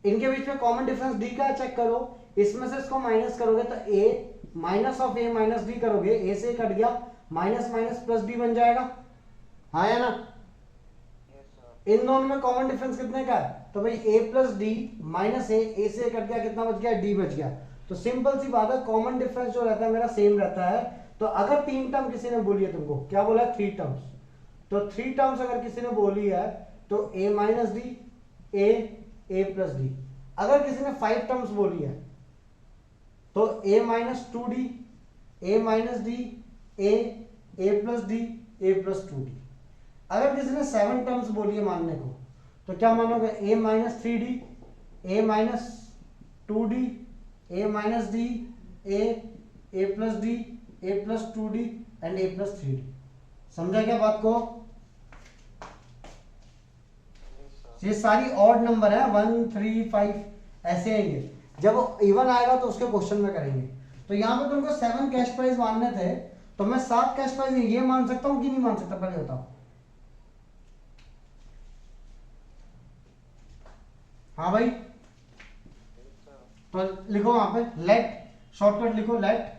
इनके बीच में कॉमन डिफरेंस डी का चेक करो, इसमें से इसको माइनस करोगे तो A minus of A minus D करोगे, ए से कट गया, माइनस माइनस प्लस डी बन जाएगा, हाँ या ना? इन दोनों में कॉमन डिफरेंस कितने का है? तो भाई a प्लस डी माइनस ए से कट गया, कितना बच गया? d बच गया। तो सिंपल सी बात है, कॉमन डिफरेंस जो रहता है मेरा सेम रहता है। तो अगर 3 टर्म किसी ने बोली है तुमको, क्या बोला है? 3 टर्म्स, तो 3 टर्म्स अगर किसी ने बोली है तो a minus D, a plus D. अगर किसी ने 5 टर्म्स बोली है तो a minus 2d, a minus D, a plus D, a plus 2d। अगर किसी ने 7 टर्म्स बोली है मानने को, तो क्या मानोगे? a minus 3d, a minus 2d, a minus D, a plus D, a plus 2d and a plus 3d। समझा क्या बात को? ये सारी ऑड नंबर है, 1, 3, 5 ऐसे आएंगे। जब इवन आएगा तो उसके क्वेश्चन में करेंगे। तो यहाँ पे तुमको 7 कैश प्राइस मानने थे, तो मैं 7 कैश प्राइस ये मान सकता हूँ कि नहीं मान सकता? पहले बताओ। हाँ भाई, तो लिखो वहां पे लेट, शॉर्टकट लिखो let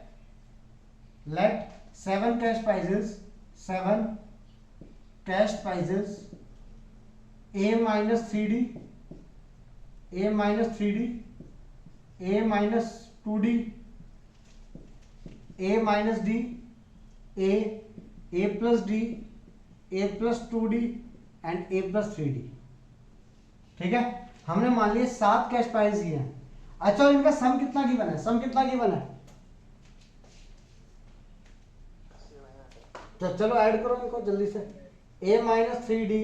7 cash prizes, 7 cash prizes a minus 3d, a minus 3d, a minus 2d, a minus d, a plus d, a plus 2d and a plus 3d। ठीक है, हमने मान लिया 7 कैश प्राइस दिए हैं। अच्छा, और इनका सम कितना गिवन है? सम कितना गिवन है? तो चलो ऐड करो इनको जल्दी से। a minus 3d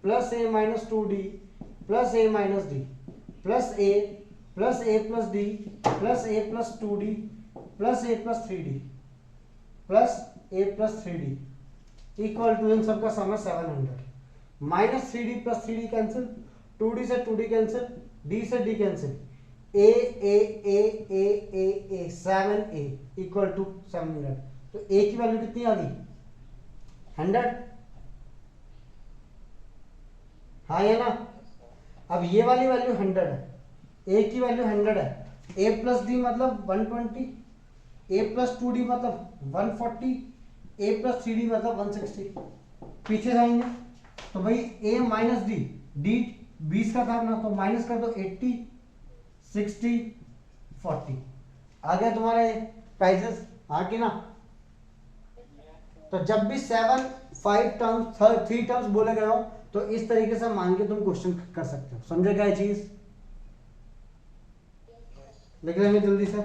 plus a minus 2d plus a minus d plus a plus d plus a plus 2d plus a plus 3d plus a plus 3d equal to, इन सबका sum है 700। Minus 3d plus 3d cancel, 2d से 2d cancel, d से d cancel, a 7a equal to 700। तो a की value कितनी आ गई? 100, हाँ या ना? अब ये वाली वैल्यू 100 है, a की वैल्यू 100 है, a प्लस डी मतलब 120, a प्लस 2d मतलब 140, a प्लस 3d मतलब 160। पीछे जाएंगे तो भाई a माइनस डी, d 20 का था ना, तो माइनस कर दो 80, 60, 40 आ गया तुम्हारे प्राइजेस, हाँ कि ना? तो जब भी 7 5 टर्म्स 3 टर्म्स बोले गए हो तो इस तरीके से मान के तुम क्वेश्चन कर सकते हो। समझे क्या ये चीज? लिख लेंगे जल्दी से।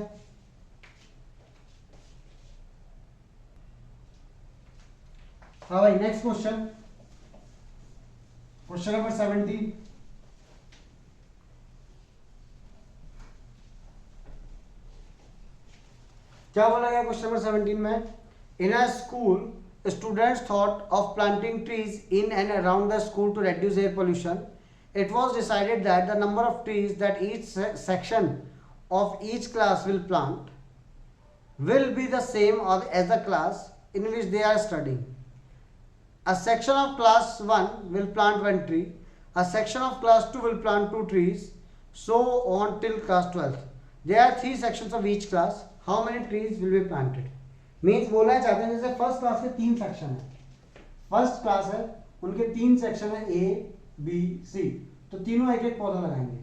हाँ भाई, नेक्स्ट क्वेश्चन, क्वेश्चन नंबर 17। क्या बोला गया क्वेश्चन नंबर 17 में? In a school students thought of planting trees in and around the school to reduce air pollution. It was decided that the number of trees that each section of each class will plant will be the same as the class in which they are studying. A section of class 1 will plant 1 tree, a section of class 2 will plant 2 trees, so on till class 12. There are 3 sections of each class. How many trees will be planted? Means बोलना चाहते हैं जैसे first class के 3 section है, first class है उनके 3 section है A B C, तो तीनों एक एक पौधा लगाएंगे।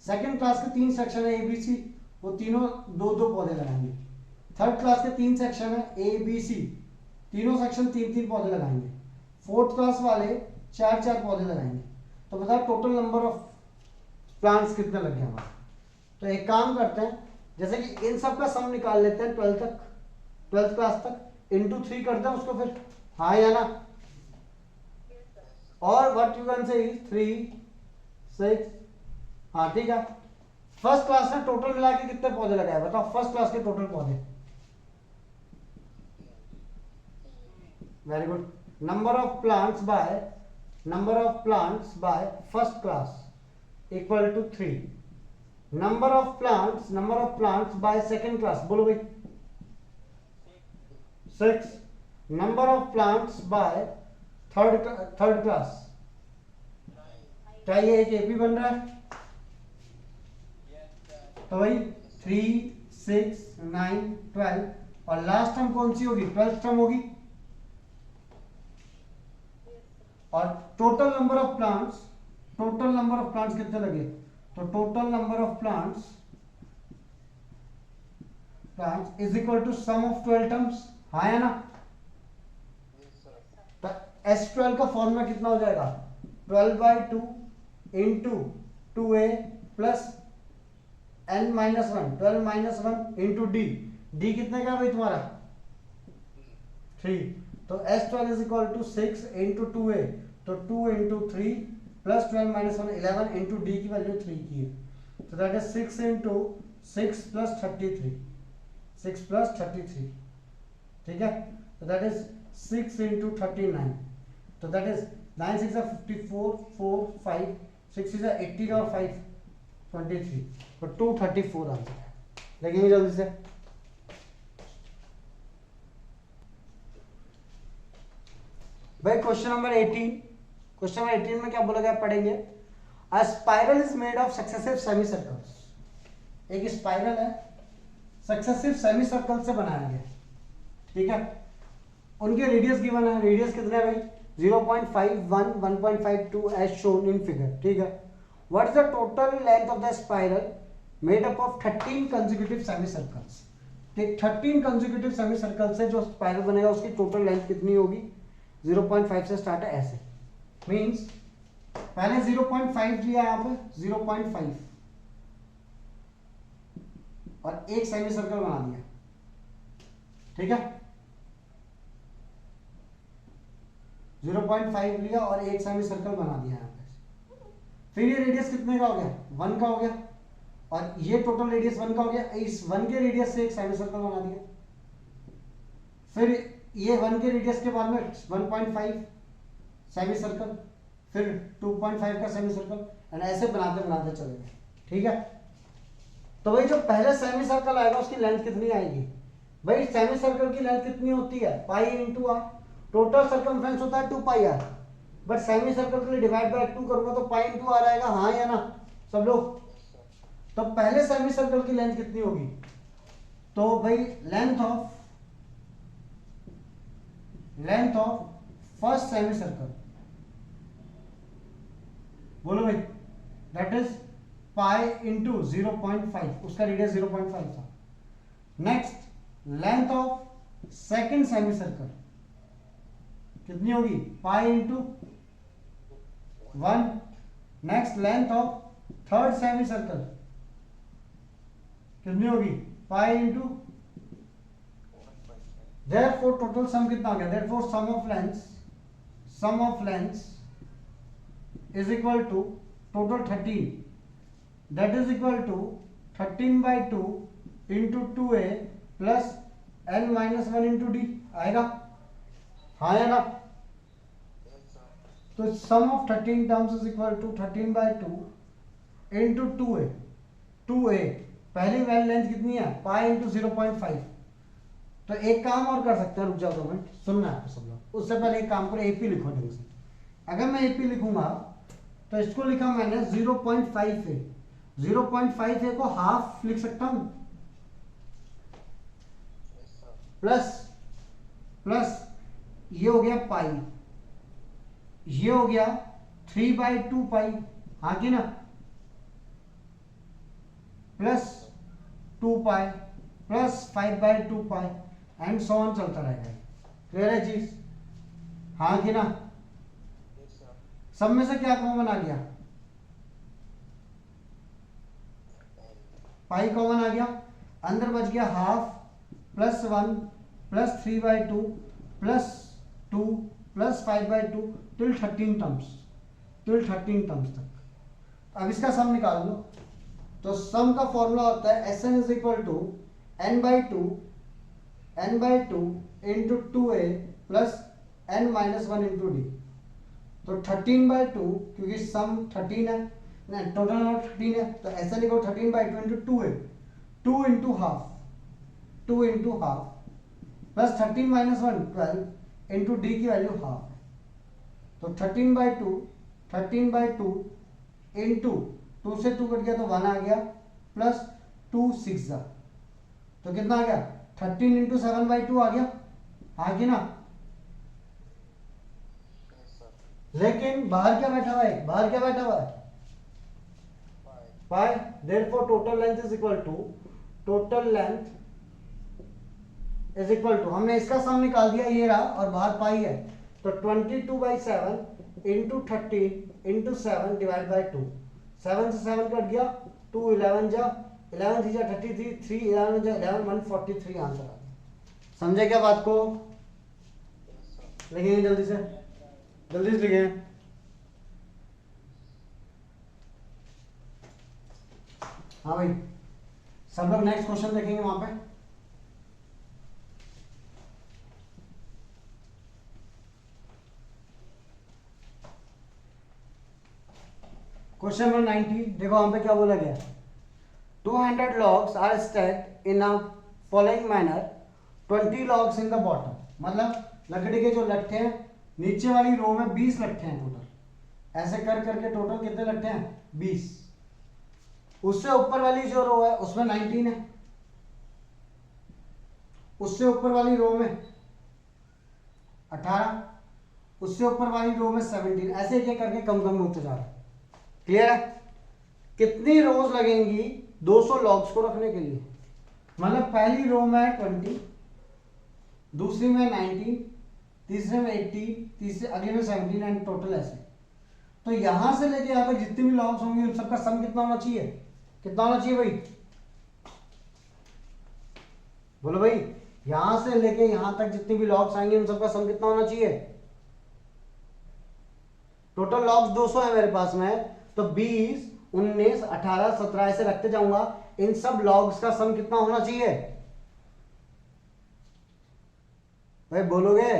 सेकंड क्लास के 3 सेक्शन है ए बी सी, वो तीनों 2-2 पौधे लगाएंगे। थर्ड क्लास के 3 सेक्शन है ए बी सी, तीनों सेक्शन 3-3 पौधे लगाएंगे। फोर्थ क्लास वाले 4-4 पौधे लगाएंगे। तो बताओ टोटल नंबर ऑफ प्लांट्स कितने लग गए हमारे? तो एक काम करते हैं, जैसे कि इन सब का सम निकाल लेते हैं 12th क्लास तक, इंटू 3 करते हैं उसको फिर, हाँ या ना? और व्हाट यू कैन से 3 6, हाँ ठीक है। फर्स्ट क्लास में टोटल मिला के कितने पौधे लगाए बताओ? फर्स्ट क्लास के टोटल पौधे, very good. Number of plants by first class equal to 3। Number of plants by second class, बोलो भाई 6। Number of plants by third class, क्या ये एक एपी बन रहा है? तो भाई 3 6 9 12, और लास्ट टर्म कौन सी होगी? 12th टर्म होगी। और टोटल नंबर ऑफ प्लांट्स कितने लगे? तो total number of plants is equal to sum of 12 terms, हाँ है ना? तो S12 का फॉर्मूला कितना हो जाएगा? 12/2 into 2a plus n-1, 12-1 into d कितने का भाई तुम्हारा? 3। तो S12 is equal to 6 into 2a, तो 2 इंटू 3 प्लस 12-1 11 इंटू d की वैल्यू 3 की है, तो that is 6 into 6 plus 33, 6 plus 33, ठीक है? तो दैट इज 6 इंटू 39, तो दैट इज 9 6 54 4 5 6 6 18 और 5 23, तो 234 आंसर है। देखेंगे जल्दी से। भाई क्वेश्चन नंबर 18 में क्या बोला गया पढ़ेंगे। अ spiral is made of successive semi circles. एक स्पाइरल है सक्सेसिव सेमी सर्कल से बनाया गया, ठीक है? उनके रेडियस गिवन है, रेडियस कितने है भाई? 0.51 1.52 एज शोन इन फिगर, ठीक है? What is the total length of the spiral made up of 13 consecutive semi circles? ठीक, 13 कंसेक्यूटिव सेमी सर्कल से जो स्पाइरल बनेगा उसकी टोटल लेंथ कितनी होगी? 0.5 से स्टार्ट है, ऐसे मींस पहले 0.5 लिया यहाँ पे, 0.5 और एक सेमी सर्कल बना दिया, ठीक है? 0.5 लिया और एक सेमी सर्कल बना दिया यहाँ पे। फिर ये रेडियस कितने का हो गया? 1 का हो गया, और ये टोटल रेडियस 1 का हो गया। इस 1 के रेडियस से एक सेमी सर्कल बना दिया। फिर ये 1 के रेडियस के बाद में 1.5 सेमी सर्कल, फिर 2.5 का सेमी सर्कल, एंड ऐसे बनाते बनाते चलेंगे, ठीक है? तो भाई जो पहले सेमी सर्कल आएगा उसकी लेंथ कितनी आएगी? भाई सेमी सर्कल की लेंथ कितनी होती है? Pi into r. Total circumference होता है 2πr, बट सेमी सर्कल के लिए डिवाइड बाय 2 करूंगा तो पाई इंटू आर आएगा, हाँ या ना सब लोग? तो पहले सेमी सर्कल की लेंथ कितनी होगी? तो भाई length of first semi circle, बोलो भाई, दैट इज पाई इंटू 0.5, उसका रेडियस 0.5 था। Next length of second semi circle, कितनी होगी, pi into 1। Next length of third semi circle कितनी होगी, pi into, therefore total sum कितना आ गया, therefore sum of lengths is equal to total 13, that is equal to 13/2 into 2a plus n-1 into d. आएगा, हाँ या ना? तो sum of 13 terms is equal to 13/2 into 2a पहली value length कितनी है, पाई इंटू 0.5। तो एक काम और कर सकते हैं, रुक जाओ 2 मिनट, सुनना है आपको सब लोग। उससे पहले एक काम करो, एपी लिखो ढंग से। अगर मैं एपी लिखूंगा तो इसको लिखा मैंने 0.5a, 0.5a को हाफ लिख सकता हूं, प्लस ये हो गया पाई, ये हो गया 3/2 पाई, हाँ कि ना, plus 2 pi plus 5/2 pi and so on चलता रहेगा। क्लियर है चीज, हाँ कि ना? सब में से क्या कॉमन आ गया, पाई कॉमन आ गया, अंदर बच गया half plus 1 plus 3/2 plus 2 plus 5/2 till 13 terms तक। अब इसका सम निकाल लो। तो सम का फॉर्मूला होता है Sn is equal to n/2 into 2a plus n-1 into d. तो 13/2, क्योंकि सम 13 है ना, टोटल नंबर 13 है, तो Sn equal 13/2 into 2a, 2 into half plus 13-1 12 into D की वैल्यू हाफ। तो 13/2 इंटू 2 से 2 कट गया तो 1 आ गया, प्लस 2 6 तो कितना आ गया, 13 इंटू 7/2 आ गया, हाँ कि ना? लेकिन बाहर क्या बैठा हुआ है, pi, therefore total length is equal to हमने इसका सम निकाल दिया, ये रहा, और बाहर पाई है, तो 22/7 इंटू 13 इंटू 7 डिवाइड बाई 2। 7 से 7 कट गया, 2 11 जा 11 3 जा 33, 3 11 जा 11 143 आंसर आ गया। समझे क्या बात को? लिखेंगे जल्दी से लिखें। हाँ भाई, सब लोग नेक्स्ट क्वेश्चन देखेंगे वहां पे। क्वेश्चन नंबर 90, देखो वहां पे क्या बोला गया, 200 logs are stacked in a following manner, 20 logs in the bottom. मतलब लकड़ी के जो लट्ठे हैं, नीचे वाली रो में 20 लट्ठे हैं टोटल, ऐसे कर करके टोटल कितने लट्ठे हैं, 20। उससे ऊपर वाली जो रो है उसमें 19 है, उससे ऊपर वाली रो में 18, उससे ऊपर वाली रो में 17, ऐसे एक करके कम होते जा रहा है। क्लियर है? कितनी रोज लगेंगी 200 लॉग्स को रखने के लिए? मतलब पहली रो में 20, दूसरी में 19, तीसरे में 18, तीसरे अगले में 17 एंड टोटल ऐसे। तो यहां से लेके यहां तक जितनी भी लॉग्स होंगी उन सबका सम कितना होना चाहिए, भाई बोलो भाई, यहां से लेके यहां तक जितनी भी लॉग्स आएंगे उन सबका सम कितना होना चाहिए? टोटल लॉग्स 200 है मेरे पास में, तो 20 19 18 17 ऐसे रखते जाऊंगा, इन सब लॉग्स का सम कितना होना चाहिए भाई, बोलोगे?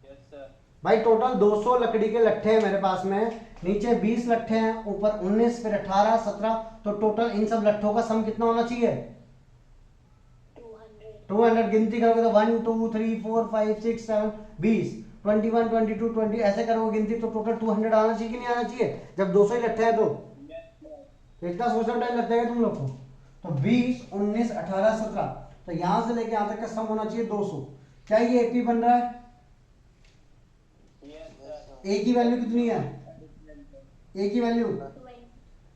Yes sir. भाई टोटल 200 लकड़ी के लट्ठे हैं मेरे पास में, नीचे 20 लट्ठे हैं, ऊपर 19, फिर 18 17, तो टोटल इन सब लट्ठों का सम कितना होना चाहिए? 200 गिनती करोगे तो 1 2 3 4 5 6 7 20 21 22 20 ऐसे करोगे गिनती, तो टोटल 200 आना चाहिए कि नहीं आना चाहिए? जब 200 ही लट्ठे हैं तो इतना सोचना टाइम लगता है तुम लोग को। तो 20 19 18 17, तो यहां से लेके यहां तक का सम होना चाहिए 200। क्या ये एपी बन रहा है? ए की वैल्यू कितनी है? ए की वैल्यू,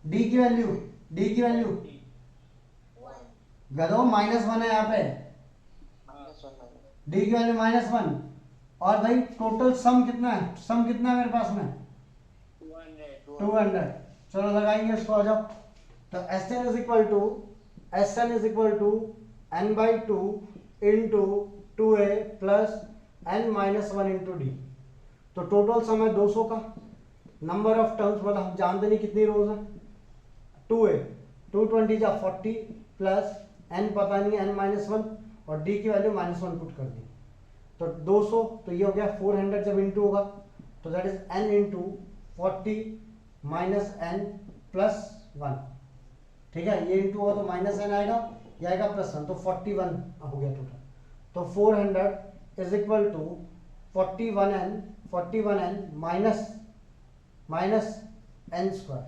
डी की वैल्यू गधो -1 है यहाँ पे, डी की वैल्यू -1, और भाई टोटल सम कितना है, सम कितना है मेरे पास में 200। चलो लगाएंगे इसको, आ जाओ। तो Sn is equal to n/2 into 2a plus n-1 into d. तो टोटल सम है 200 का। नंबर ऑफ टर्म्स मतलब हम जानते नहीं कितनी रोज है, 2a 220 जा 40 प्लस n पता नहीं n-1 और d की वैल्यू -1 पुट कर दी। तो 200, तो ये हो गया 400 जब इंटू होगा तो that is n into 40 minus n plus 1। ठीक है, ये इंटू होगा तो माइनस n आएगा, ये आएगा प्लस 1, तो 41 हो गया टोटल। तो 400 is equal to 41n minus n square,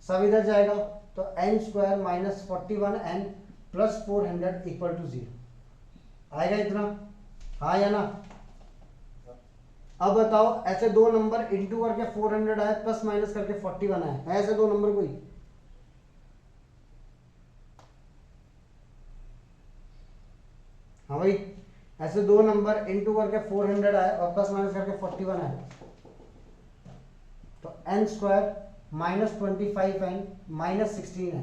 सब इधर जाएगा तो n square minus 41n plus 400 equal to 0 आएगा इतना, हाँ या ना। अब बताओ ऐसे दो नंबर इंटू करके 400 आए प्लस माइनस करके 41 आए, है ऐसे दो नंबर कोई? हाँ भाई, ऐसे दो नंबर इंटू करके 400 आए और प्लस माइनस करके 41 आए, तो n square minus 25n minus 16 है।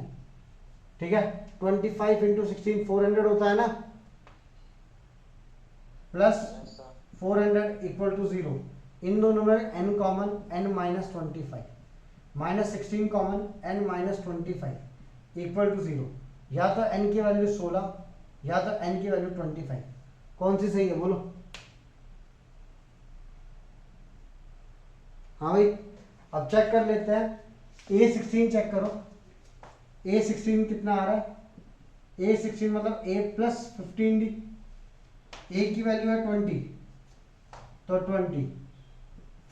ठीक है, 25 इंटू 16 400 होता है ना, प्लस 400 इक्वल टू 0। इन दोनों में n common, n minus 25 minus 16 common, n minus 25 equal to 0। या तो n की वैल्यू 16 या तो n की वैल्यू 25, कौन सी सही है बोलो? हाँ भाई, अब चेक कर लेते हैं। A16 चेक करो, A16 कितना आ रहा है? A16 मतलब a प्लस 15d, a की वैल्यू है 20 तो 20,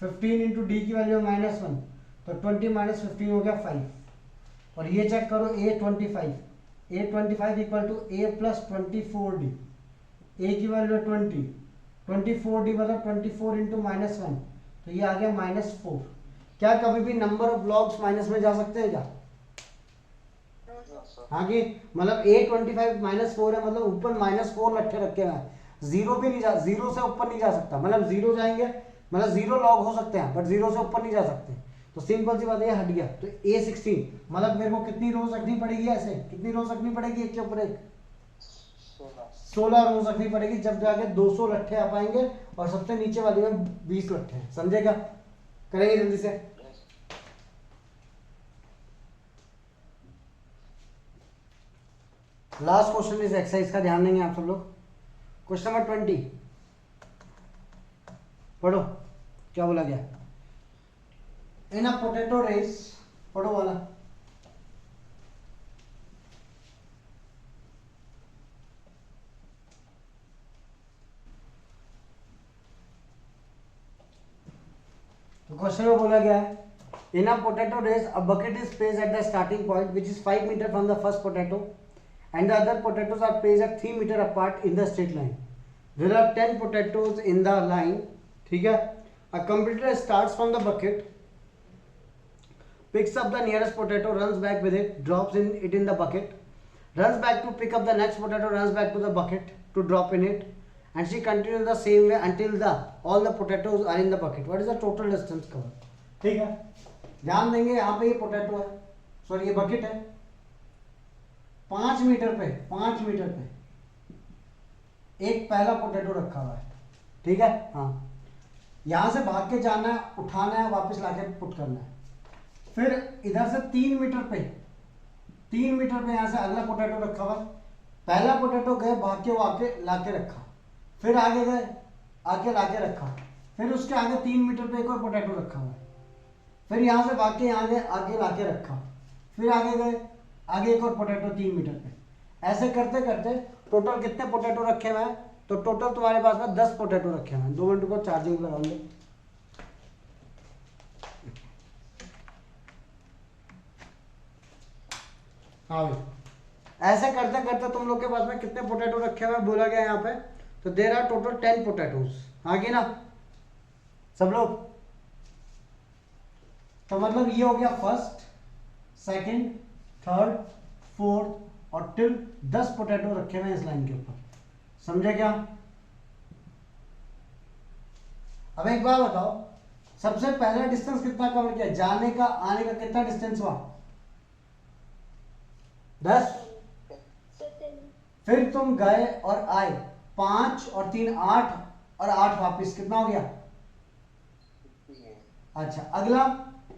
15 इंटू डी की वैल्यू है -1 तो 20 माइनस 15 हो गया 5। और ये चेक करो A25 इक्वल टू a प्लस 24d, a की वैल्यू है 20, 24d मतलब 24 इंटू -1 तो ये आ गया -4। क्या कभी भी नंबर ऑफ लॉग्स माइनस में जा सकते हैं क्या? हाँ कि मतलब A25 -4 है, मतलब ऊपर -4 लट्ठे रखे हुए हैं, जीरो भी नहीं जा, जीरो से ऊपर नहीं जा सकता, मतलब जीरो जाएंगे मतलब 0 लॉग हो सकते हैं बट 0 से ऊपर नहीं जा सकते। तो सिंपल सी बात है, हट गया। तो A16 मतलब मेरे को कितनी रोज रखनी पड़ेगी, ऐसे कितनी रोज रखनी पड़ेगी एक के ऊपर एक? 16 रोज रखनी पड़ेगी, जब जाके 200 लट्ठे आ पाएंगे और सबसे नीचे वाली में 20 लट्ठे हैं। समझे क्या? करेंगे जल्दी से। लास्ट क्वेश्चन इस एक्सरसाइज का ध्यान देंगे आप सब लोग। क्वेश्चन नंबर 20 पढ़ो, क्या बोला गया? इन अ पोटैटो रेस, पढ़ो वाला। तो क्वेश्चन में बोला गया है, in a potato race a bucket is placed at the starting point which is 5 metre from the first potato and the other potatoes are placed at 3 meter apart in the straight line. There are 10 potatoes in the line. ठीक है, a competitor starts from the bucket, picks up the nearest potato, runs back with it, drops it in the bucket, runs back to pick up the next potato, runs back to the bucket to drop in it, and she continues the same way until all the potatoes are in the bucket. What is the total distance covered? ठीक है, ध्यान देंगे यहाँ पे ये potato है, sorry ये bucket है, 5 मीटर पे एक पहला पोटैटो रखा हुआ है। ठीक है, हाँ, यहां से भाग के जाना है, उठाना है, वापस लाके पुट करना है। फिर इधर से 3 मीटर पे यहां से अगला पोटैटो रखा हुआ है। पहला पोटैटो गए भाग के वो आके लाके रखा, फिर आगे गए आके लाके रखा, फिर उसके आगे 3 मीटर पे एक और पोटैटो रखा हुआ है, फिर यहां से भाग के यहाँ गए आगे लाके रखा, फिर आगे गए आगे एक और पोटैटो 3 मीटर पे। ऐसे करते करते टोटल कितने पोटैटो रखे हुए हैं? तो टोटल तुम्हारे पास में 10 पोटैटो रखे हुए हैं। 2 मिनट को चार्जिंग लगाओगे। हाँ भाई, ऐसे करते करते तुम लोग के पास में कितने पोटैटो रखे हुए हैं बोला गया यहाँ पे? तो देयर आर टोटल 10 पोटैटोज। हाँ कि ना सब लोग? तो मतलब ये हो गया फर्स्ट, सेकंड, थर्ड, फोर्थ और टिल 10 पोटैटो रखे हुए हैं इस लाइन के ऊपर। समझे क्या? अब एक बात बताओ, सबसे पहला डिस्टेंस कितना कवर किया, जाने का आने का कितना डिस्टेंस हुआ, 10। फिर तुम गए और आए, 5 और 3 8 और 8 वापिस, कितना हो गया। अच्छा अगला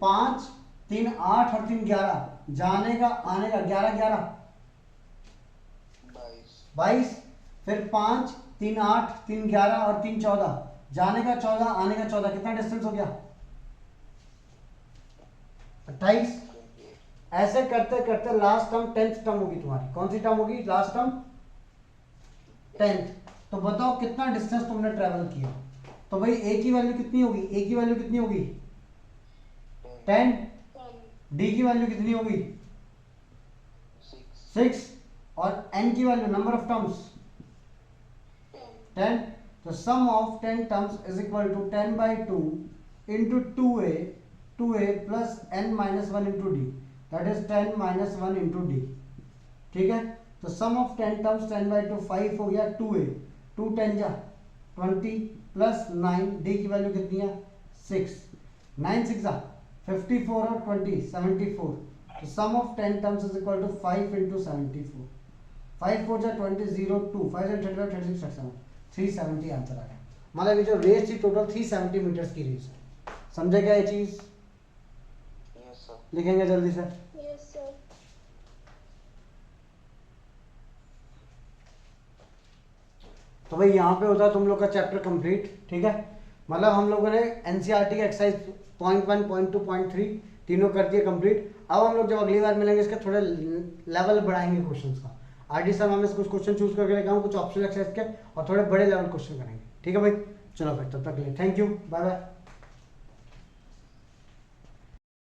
5 3 8 और 3 11, जाने का आने का 11 11 22। फिर 5 3 8 3 11 और 3 14, जाने का 14 आने का 14, कितना डिस्टेंस हो गया, 28। ऐसे करते करते लास्ट टर्म 10th टर्म होगी तुम्हारी, कौन सी टर्म होगी, लास्ट टर्म 10th। तो बताओ कितना डिस्टेंस तुमने ट्रेवल किया। तो भाई ए की वैल्यू कितनी होगी, ए की वैल्यू कितनी होगी 10, डी की वैल्यू कितनी होगी 6 और एन की वैल्यू नंबर ऑफ टर्म्स 10। तो sum of 10 terms is equal to 10/2 into 2a plus n minus 1 into d, that is 10 minus 1 into d. ठीक है, तो सम ऑफ 10 टर्म्स 10/2 5 हो गया, 2a 2 10 जा 20 प्लस 9, डी की वैल्यू कितनी है 6, 9 6 जा 54 और 20 74। तो sum of 10 terms is equal to 5 into 74, 5 4 जा 20 0 2 5 and 35 36 37 370 आंसर आ गया। मतलब ये जो रेस थी टोटल 370 मीटर्स की रेस है। समझे क्या ये चीज, लिखेंगे जल्दी से। तो भाई यहाँ पे होता है तुम लोग का चैप्टर कंप्लीट। ठीक है, मतलब हम लोगों ने एनसीईआरटी का एक्सरसाइज 0.1 0.2 0.3 तीनों कर दिए कंप्लीट। अब हम लोग जब अगली बार मिलेंगे इसका थोड़ा लेवल बढ़ाएंगे क्वेश्चंस का। आरडी सर हमें कुछ क्वेश्चन चूज करके लेके आऊँ, कुछ ऑप्शनल एक्सरसाइज के, और थोड़े बड़े लेवल क्वेश्चन करेंगे। ठीक है भाई, चलो भाई तब तक के लिए थैंक यू, बाय बाय।